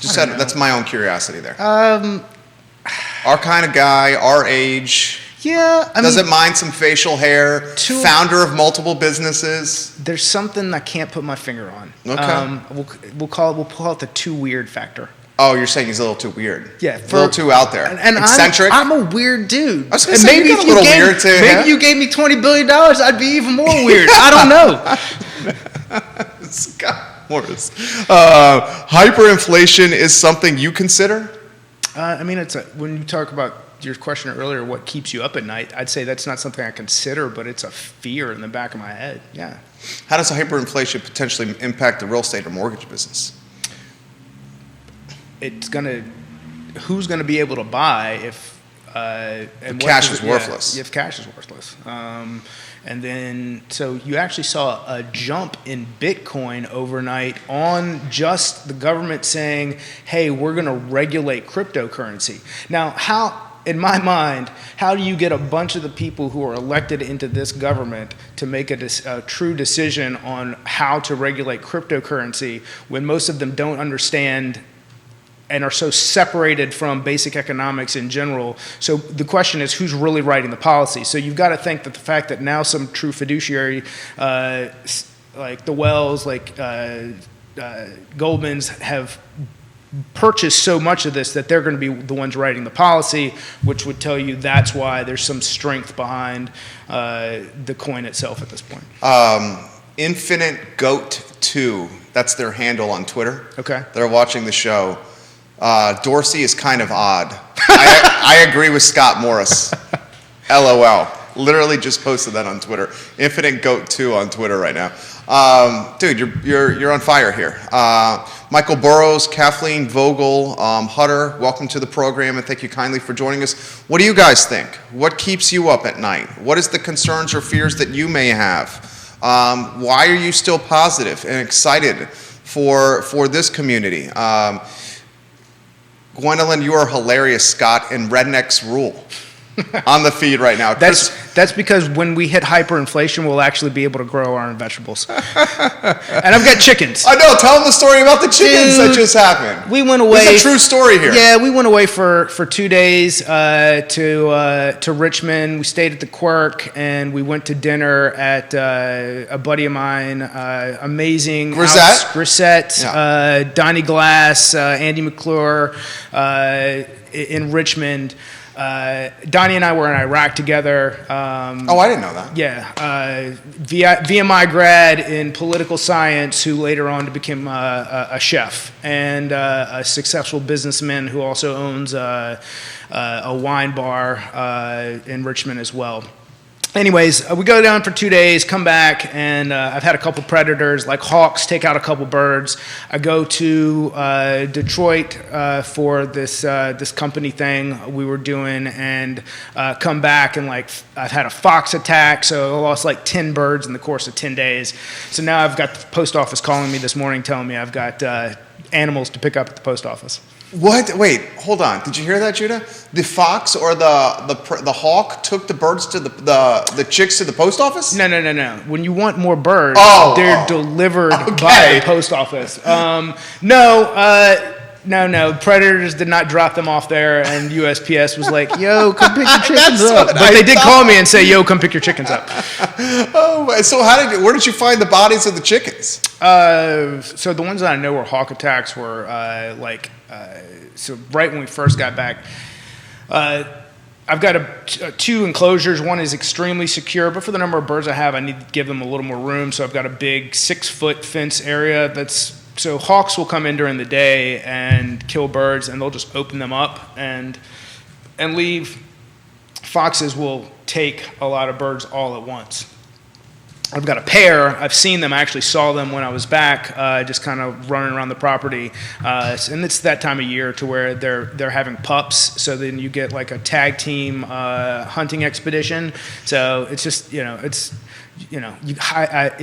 That's my own curiosity there. Our kind of guy, our age. Yeah. Doesn't mind some facial hair. Founder of multiple businesses. There's something I can't put my finger on. Okay. We'll call it the too weird factor. Oh, you're saying he's a little too weird. Yeah, a little too out there. And eccentric. I'm a weird dude. I was going to say, you got a little weird too. Maybe you gave me $20 billion, I'd be even more weird. I don't know. Scott Morris. Hyperinflation is something you consider? I mean, when you talk about your question earlier, what keeps you up at night, I'd say that's not something I consider, but it's a fear in the back of my head. Yeah. How does hyperinflation potentially impact the real estate or mortgage business? Who's gonna be able to buy if and cash is worthless. If cash is worthless. And then, so you actually saw a jump in Bitcoin overnight on just the government saying, hey, we're going to regulate cryptocurrency. Now, in my mind, how do you get a bunch of the people who are elected into this government to make a true decision on how to regulate cryptocurrency when most of them don't understand and are so separated from basic economics in general? So the question is, who's really writing the policy? So you've got to think that the fact that now some true fiduciary, like the Wells, like Goldman's, have purchased so much of this that they're going to be the ones writing the policy, which would tell you that's why there's some strength behind the coin itself at this point. Infinite Goat 2, that's their handle on Twitter. Okay. They're watching the show. Dorsey is kind of odd. I agree with Scott Morris. LOL. Literally just posted that on Twitter. Infinite Goat 2 on Twitter right now. Dude, you're on fire here. Michael Burrows, Kathleen Vogel, Hutter, welcome to the program, and thank you kindly for joining us. What do you guys think? What keeps you up at night? What is the concerns or fears that you may have? Why are you still positive and excited for this community? Gwendolyn, you are hilarious, Scott, and Rednecks rule on the feed right now. That's because when we hit hyperinflation, we'll actually be able to grow our own vegetables. And I've got chickens. I know. Tell them the story about the chickens that just happened. We went away. It's a true story here. Yeah, we went away for 2 days to Richmond. We stayed at the Quirk, and we went to dinner at a buddy of mine, amazing. Grisette, yeah. Donnie Glass, Andy McClure in Richmond. Donnie and I were in Iraq together. I didn't know that. Yeah. VMI grad in political science who later on became a chef and a successful businessman who also owns a wine bar in Richmond as well. Anyways, we go down for 2 days, come back, and I've had a couple predators, like hawks, take out a couple birds. I go to Detroit for this company thing we were doing, and come back, and I've had a fox attack, so I lost 10 birds in the course of 10 days. So now I've got the post office calling me this morning, telling me I've got animals to pick up at the post office. What? Wait, hold on. Did you hear that, Judah? The fox or the hawk took the birds to the chicks to the post office? No. When you want more birds, they're delivered by the post office. No. Predators did not drop them off there, and USPS was like, "Yo, come pick your chickens up." But they did call me and say, "Yo, come pick your chickens up." So where did you find the bodies of the chickens? So the ones that I know were hawk attacks were so right when we first got back. I've got two enclosures. One is extremely secure, but for the number of birds I have, I need to give them a little more room. So I've got a big 6-foot fence area so hawks will come in during the day and kill birds, and they'll just open them up and leave. Foxes will take a lot of birds all at once. I've got a pair. I've seen them. I actually saw them when I was back, just kind of running around the property. And it's that time of year to where they're having pups. So then you get like a tag team hunting expedition. So it's just if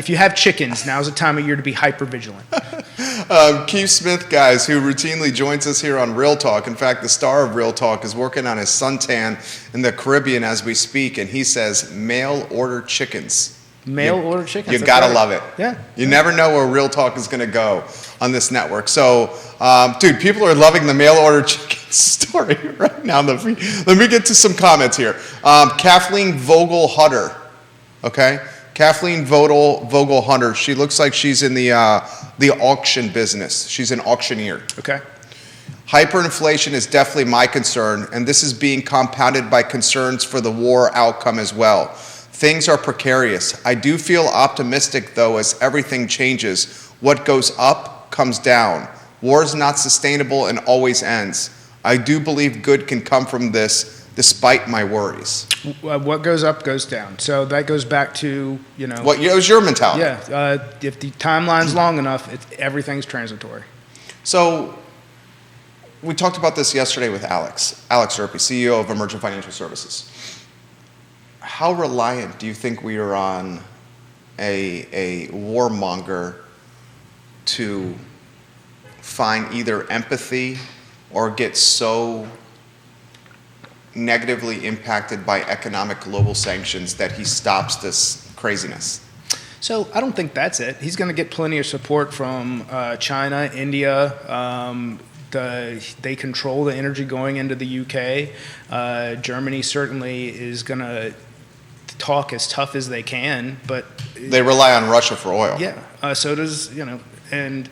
you have chickens, now's the time of year to be hyper vigilant. Keith Smith, guys, who routinely joins us here on Real Talk. In fact, the star of Real Talk is working on his suntan in the Caribbean as we speak, and he says mail order chickens. Order chickens. You gotta love it. Yeah. You never know where Real Talk is gonna go on this network. So, dude, people are loving the mail order chicken story right now. Let me get to some comments here. Kathleen Vogel Hutter. Okay. Kathleen Vogel Hunter. She looks like she's in the auction business. She's an auctioneer. Okay. Hyperinflation is definitely my concern, and this is being compounded by concerns for the war outcome as well. Things are precarious. I do feel optimistic, though, as everything changes. What goes up comes down. War is not sustainable and always ends. I do believe good can come from this, despite my worries. What goes up goes down. So that goes back to, It was your mentality. Yeah, if the timeline's long enough, everything's transitory. So we talked about this yesterday with Alex Erpe, CEO of Emergent Financial Services. How reliant do you think we are on a warmonger to find either empathy or get so negatively impacted by economic global sanctions that he stops this craziness? So I don't think that's it. He's going to get plenty of support from China, India. They control the energy going into the UK. Germany certainly is going to talk as tough as they can, but they rely on Russia for oil. Yeah, so does and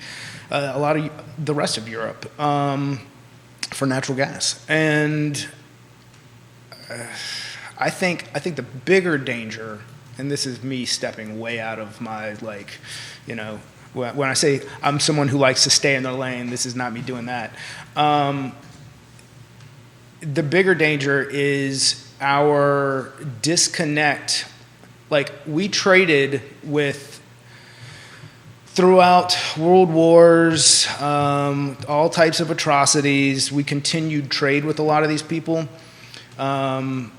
a lot of the rest of Europe for natural gas. And I think the bigger danger, and this is me stepping way out of my when I say I'm someone who likes to stay in their lane, this is not me doing that. The bigger danger is our disconnect. Like, we traded with, throughout world wars, all types of atrocities, we continued trade with a lot of these people. And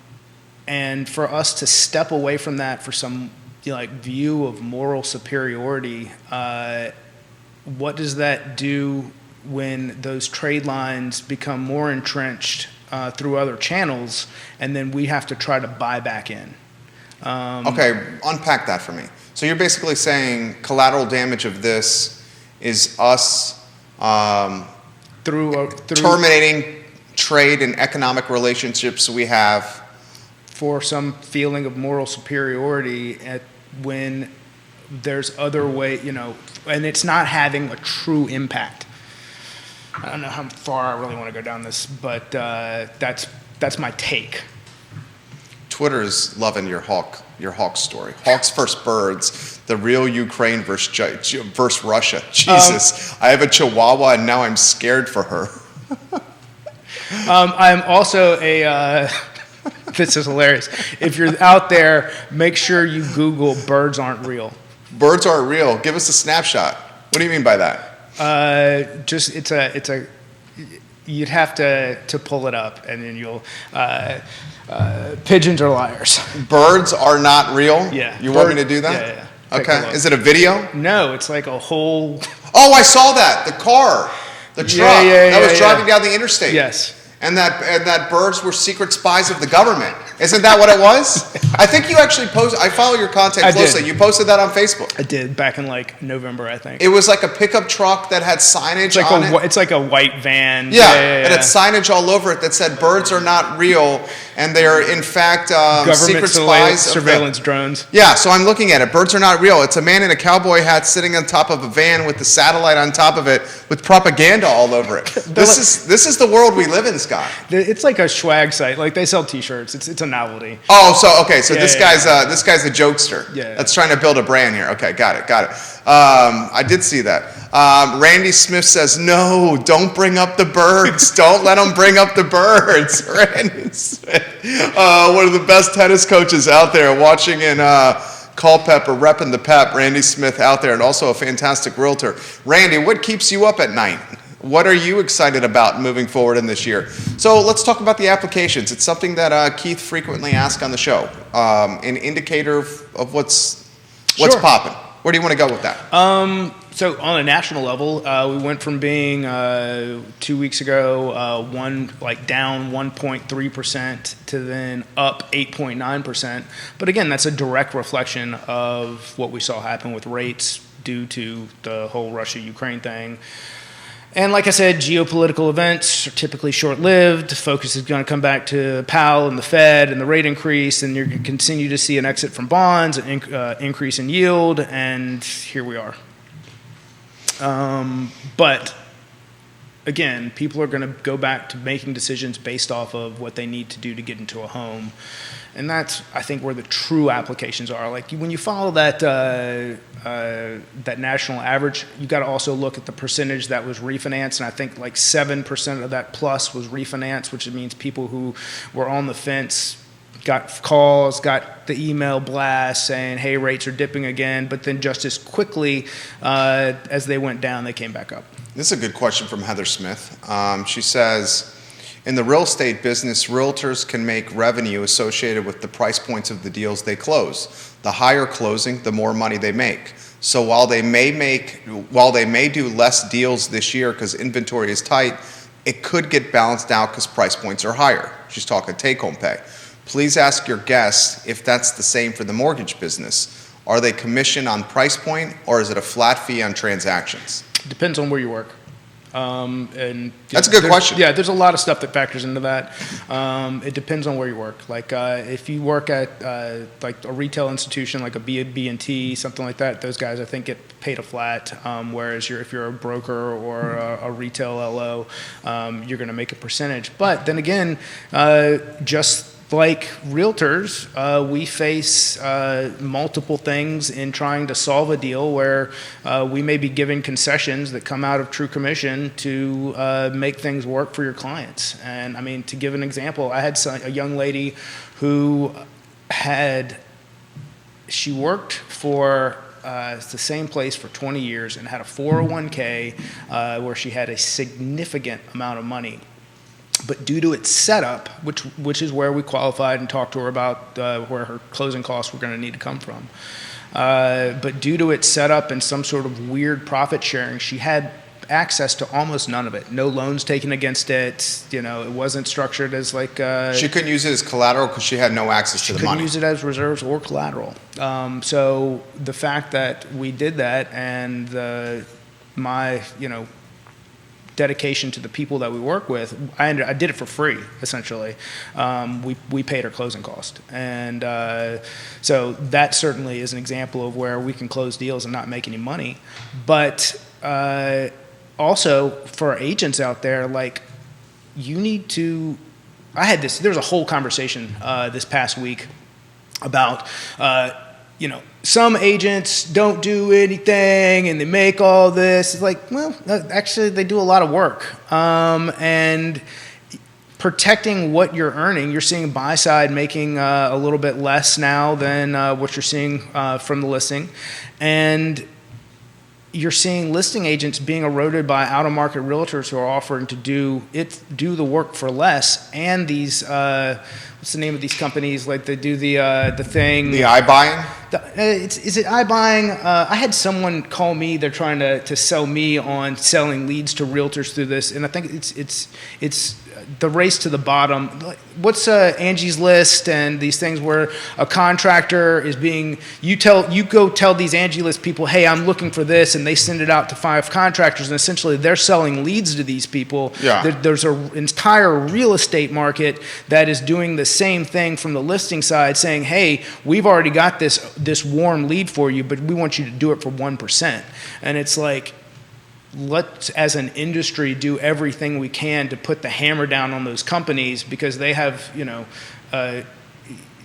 for us to step away from that for some view of moral superiority, what does that do when those trade lines become more entrenched through other channels, and then we have to try to buy back in? Okay, unpack that for me. So you're basically saying collateral damage of this is us through terminating trade and economic relationships we have for some feeling of moral superiority when there's other way, and it's not having a true impact. I don't know how far I really want to go down this, but that's my take. Twitter is loving your hawk story. Hawks versus birds, the real Ukraine versus Russia. Jesus, I have a Chihuahua and now I'm scared for her. I'm also this is hilarious. If you're out there, make sure you Google "birds aren't real." Birds aren't real. Give us a snapshot. What do you mean by that? You'd have to pull it up, and then you'll. Pigeons are liars. Birds are not real? Yeah. You want me to do that? Yeah. Okay. Is it a video? No, it's like a whole. Oh, I saw that. The car. The truck that was driving down the interstate. Yes. And that birds were secret spies of the government. Isn't that what it was? I think you actually posted. I follow your content closely. You posted that on Facebook. I did back in November, I think. It was like a pickup truck that had signage on it. It's like a white van. Yeah, it had signage all over it that said "Birds are not real," and they are in fact secret spies. Surveillance drones. Yeah, so I'm looking at it. Birds are not real. It's a man in a cowboy hat sitting on top of a van with the satellite on top of it with propaganda all over it. This is the world we live in, Scott. It's like a swag site. Like, they sell T-shirts. It's a novelty. Oh, so this guy's a jokester. Yeah. That's trying to build a brand here. Okay, got it. I did see that. Randy Smith says, "No, don't bring up the birds. Don't let them bring up the birds." Randy Smith, one of the best tennis coaches out there, watching in Culpeper, repping the Pep. Randy Smith out there, and also a fantastic realtor. Randy, what keeps you up at night? What are you excited about moving forward in this year? So let's talk about the applications. It's something that Keith frequently asks on the show. An indicator of what's popping. Where do you want to go with that? So on a national level, we went from being 2 weeks ago down 1.3% to then up 8.9%. But again, that's a direct reflection of what we saw happen with rates due to the whole Russia-Ukraine thing. And like I said, geopolitical events are typically short-lived. Focus is going to come back to Powell and the Fed and the rate increase, and you're going to continue to see an exit from bonds, an increase in yield, and here we are. But again, people are going to go back to making decisions based off of what they need to do to get into a home. And that's, I think, where the true applications are. Like when you follow that that national average, you got to also look at the percentage that was refinanced. And I think like 7% of that plus was refinanced, which means people who were on the fence got calls, got the email blast saying, hey, rates are dipping again. But then just as quickly as they went down, they came back up. This is a good question from Heather Smith. She says, in the real estate business, realtors can make revenue associated with the price points of the deals they close. The higher closing, the more money they make. So while they may do less deals this year because inventory is tight, it could get balanced out because price points are higher. She's talking take-home pay. Please ask your guests if that's the same for the mortgage business. Are they commissioned on price point, or is it a flat fee on transactions? Depends on where you work. And that's a good question. Yeah, there's a lot of stuff that factors into that. It depends on where you work. Like if you work at like a retail institution, like a B&T, something like that, those guys I think get paid a flat. Whereas if you're a broker or a retail LO, you're going to make a percentage. But then again, just like realtors, we face multiple things in trying to solve a deal where we may be giving concessions that come out of true commission to make things work for your clients. And I mean, to give an example, I had a young lady who she worked for the same place for 20 years and had a 401k where she had a significant amount of money. But due to its setup, which is where we qualified and talked to her about where her closing costs were going to need to come from. But due to its setup and some sort of weird profit sharing, she had access to almost none of it. No loans taken against it. You know, it wasn't structured as like. She couldn't use it as collateral because she had no access to the money. She couldn't use it as reserves or collateral. So the fact that we did that and my dedication to the people that we work with, I did it for free, essentially. We paid our closing cost. And so that certainly is an example of where we can close deals and not make any money. But also for agents out there, like you need to, there's a whole conversation this past week about, some agents don't do anything and they make all this. It's like, well, actually they do a lot of work. And protecting what you're earning, you're seeing buy side making a little bit less now than what you're seeing from the listing. And you're seeing listing agents being eroded by out-of-market realtors who are offering to do the work for less. And these, what's the name of these companies? Like they do the thing. The iBuying? Is it iBuying? I had someone call me. They're trying to sell me on selling leads to realtors through this, and I think it's the race to the bottom. What's Angie's List and these things where a contractor is being you go tell these Angie List people, hey, I'm looking for this, and they send it out to 5 contractors, and essentially they're selling leads to these people. Yeah. There's an entire real estate market that is doing the same thing from the listing side, saying, hey, we've already got this warm lead for you, but we want you to do it for 1%. And it's like, let's, as an industry, do everything we can to put the hammer down on those companies because they have,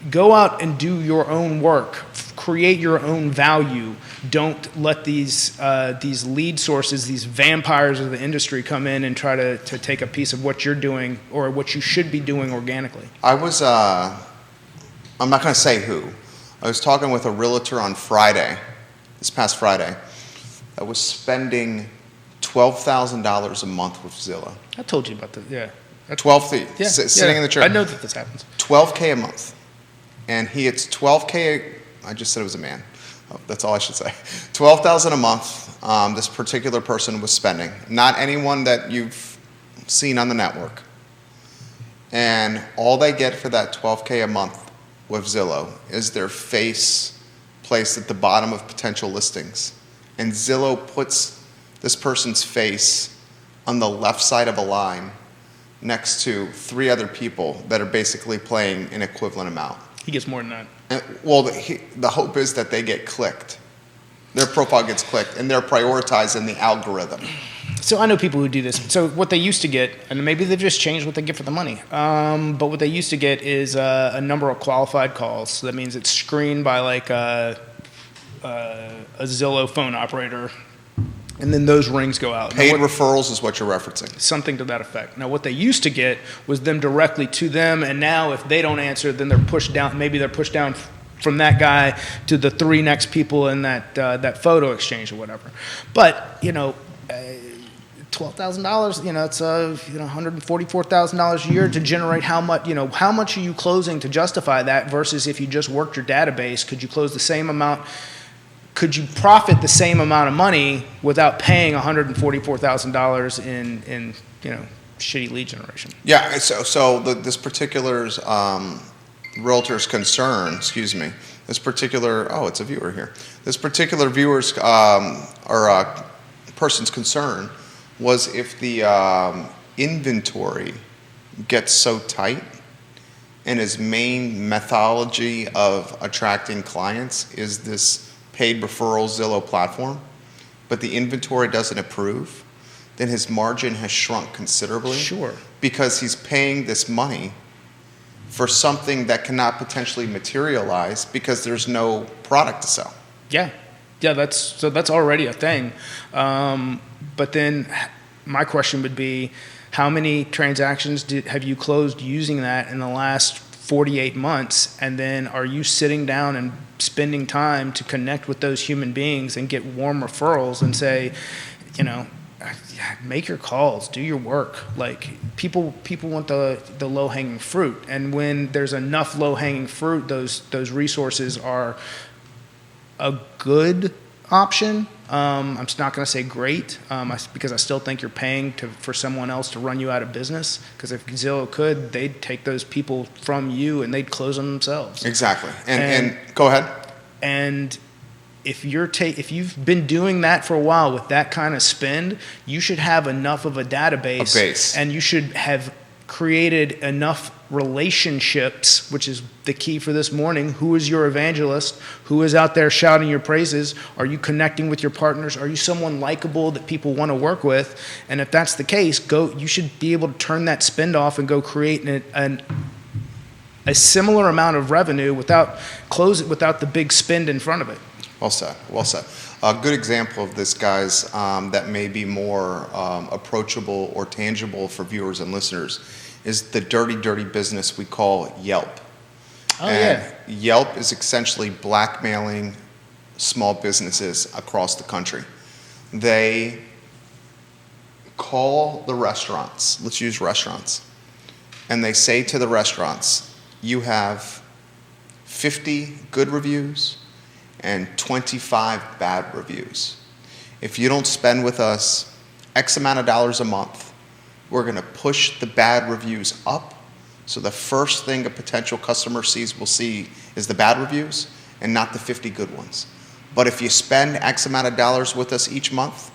go out and do your own work, create your own value. Don't let these lead sources, these vampires of the industry come in and try to take a piece of what you're doing or what you should be doing organically. I was, I'm not going to say who. I was talking with a realtor on Friday, this past Friday, that was spending $12,000 a month with Zillow. I told you about that, yeah. Sitting in the chair. I know that this happens. $12K a month. And he hits $12K, I just said it was a man. Oh, that's all I should say. $12,000 a month, this particular person was spending. Not anyone that you've seen on the network. And all they get for that $12K a month with Zillow is their face placed at the bottom of potential listings. And Zillow puts this person's face on the left side of a line next to 3 other people that are basically playing an equivalent amount. He gets more than that. And, well, the hope is that they get clicked. Their profile gets clicked, and they're prioritized in the algorithm. So I know people who do this. So what they used to get, and maybe they've just changed what they get for the money, but what they used to get is a number of qualified calls. So that means it's screened by like a Zillow phone operator, and then those rings go out. Paid referrals is what you're referencing. Something to that effect. Now, what they used to get was them directly to them, and now if they don't answer, then they're pushed down. Maybe they're pushed down from that guy to the 3 next people in that photo exchange or whatever. But $12,000, it's $144,000 a year to generate how much are you closing to justify that versus if you just worked your database, could you close the same amount? Could you profit the same amount of money without paying $144,000 in shitty lead generation? Yeah. So this particular realtor's concern, it's a viewer here. This particular viewer's person's concern was if the inventory gets so tight and his main methodology of attracting clients is this paid referral Zillow platform, but the inventory doesn't approve, then his margin has shrunk considerably. Sure. Because he's paying this money for something that cannot potentially materialize because there's no product to sell. Yeah, that's already a thing. But then my question would be, how many transactions have you closed using that in the last 48 months? And then are you sitting down and spending time to connect with those human beings and get warm referrals and say, make your calls, do your work. Like people want the low-hanging fruit. And when there's enough low-hanging fruit, those resources are a good option. I'm not going to say great, because I still think you're paying for someone else to run you out of business. Because if Zillow could, they'd take those people from you and they'd close them themselves. Exactly. And go ahead. And if you've been doing that for a while with that kind of spend, you should have enough of a database, and you should have created enough relationships, which is the key for this morning. Who is your evangelist? Who is out there shouting your praises? Are you connecting with your partners? Are you someone likable that people want to work with? And if that's the case, you should be able to turn that spend off and go create a similar amount of revenue without the big spend in front of it. Well said. A good example of this, guys, that may be more approachable or tangible for viewers and listeners is the dirty business we call Yelp. Yeah. Yelp is essentially blackmailing small businesses across the country. They call the restaurants, let's use restaurants, and they say to the restaurants, you have 50 good reviews and 25 bad reviews. If you don't spend with us X amount of dollars a month, we're going to push the bad reviews up. So the first thing a potential customer will see is the bad reviews and not the 50 good ones. But if you spend X amount of dollars with us each month,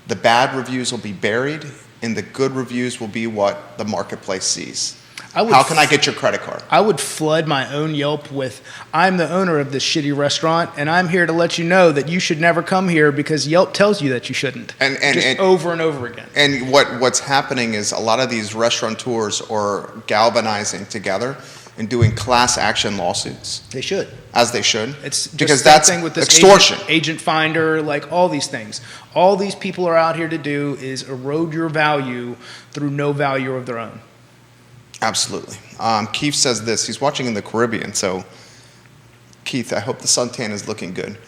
the bad reviews will be buried and the good reviews will be what the marketplace sees. How can I get your credit card? I would flood my own Yelp with, I'm the owner of this shitty restaurant, and I'm here to let you know that you should never come here because Yelp tells you that you shouldn't. And over and over again. And what's happening is a lot of these restaurateurs are galvanizing together and doing class action lawsuits. They should. As they should. It's just because that's thing with this extortion. Agent finder, like all these things. All these people are out here to do is erode your value through no value of their own. Absolutely. Keith says this. He's watching in the Caribbean, so Keith, I hope the suntan is looking good.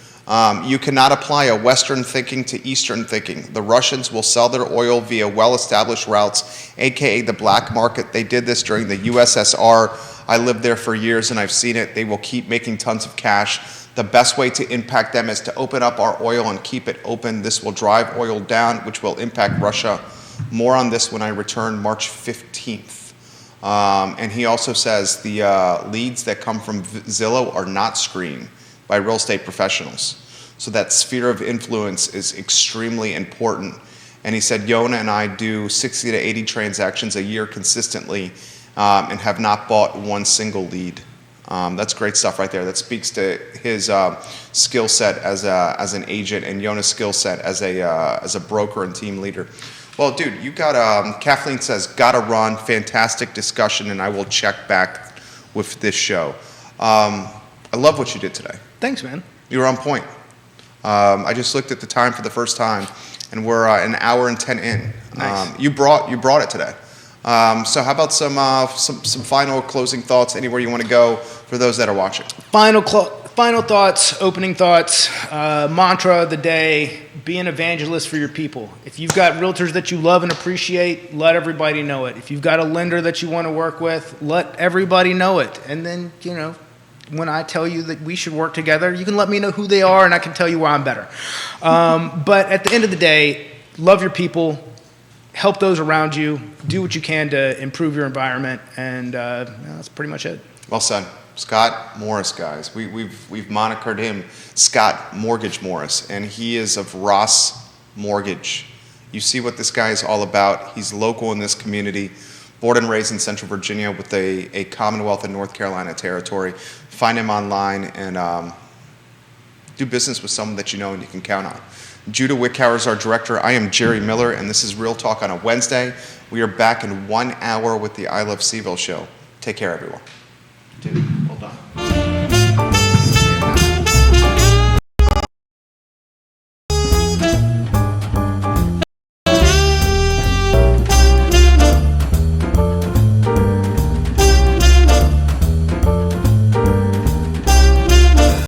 You cannot apply a Western thinking to Eastern thinking. The Russians will sell their oil via well-established routes, aka the black market. They did this during the USSR. I lived there for years and I've seen it. They will keep making tons of cash. The best way to impact them is to open up our oil and keep it open. This will drive oil down, which will impact Russia. More on this when I return March 15th. And he also says the leads that come from Zillow are not screened by real estate professionals. So that sphere of influence is extremely important. And he said, Yonna and I do 60 to 80 transactions a year consistently and have not bought one single lead That's great stuff right there. That speaks to his skill set as an agent and Yonna's skill set as a broker and team leader. Well, dude, you got Kathleen says, gotta run. Fantastic discussion, and I will check back with this show. I love what you did today. Thanks, man. You were on point. I just looked at the time for the first time, and we're an hour and 10 in. Nice. You brought it today. So how about some final closing thoughts? Anywhere you want to go for those that are watching? Final thoughts, opening thoughts, mantra of the day: be an evangelist for your people. If you've got realtors that you love and appreciate, let everybody know it. If you've got a lender that you want to work with, let everybody know it. And then, when I tell you that we should work together, you can let me know who they are, and I can tell you why I'm better. But at the end of the day, love your people, help those around you, do what you can to improve your environment, and that's pretty much it. Well said. Scott Morris, guys. We've monikered him Scott Mortgage Morris, and he is of Ross Mortgage. You see what this guy is all about. He's local in this community, born and raised in Central Virginia with a Commonwealth and North Carolina territory. Find him online and do business with someone that you know and you can count on. Judah Wickhauer is our director. I am Jerry Miller, and this is Real Talk on a Wednesday. We are back in 1 hour with the I Love CVille show. Take care, everyone. Dude.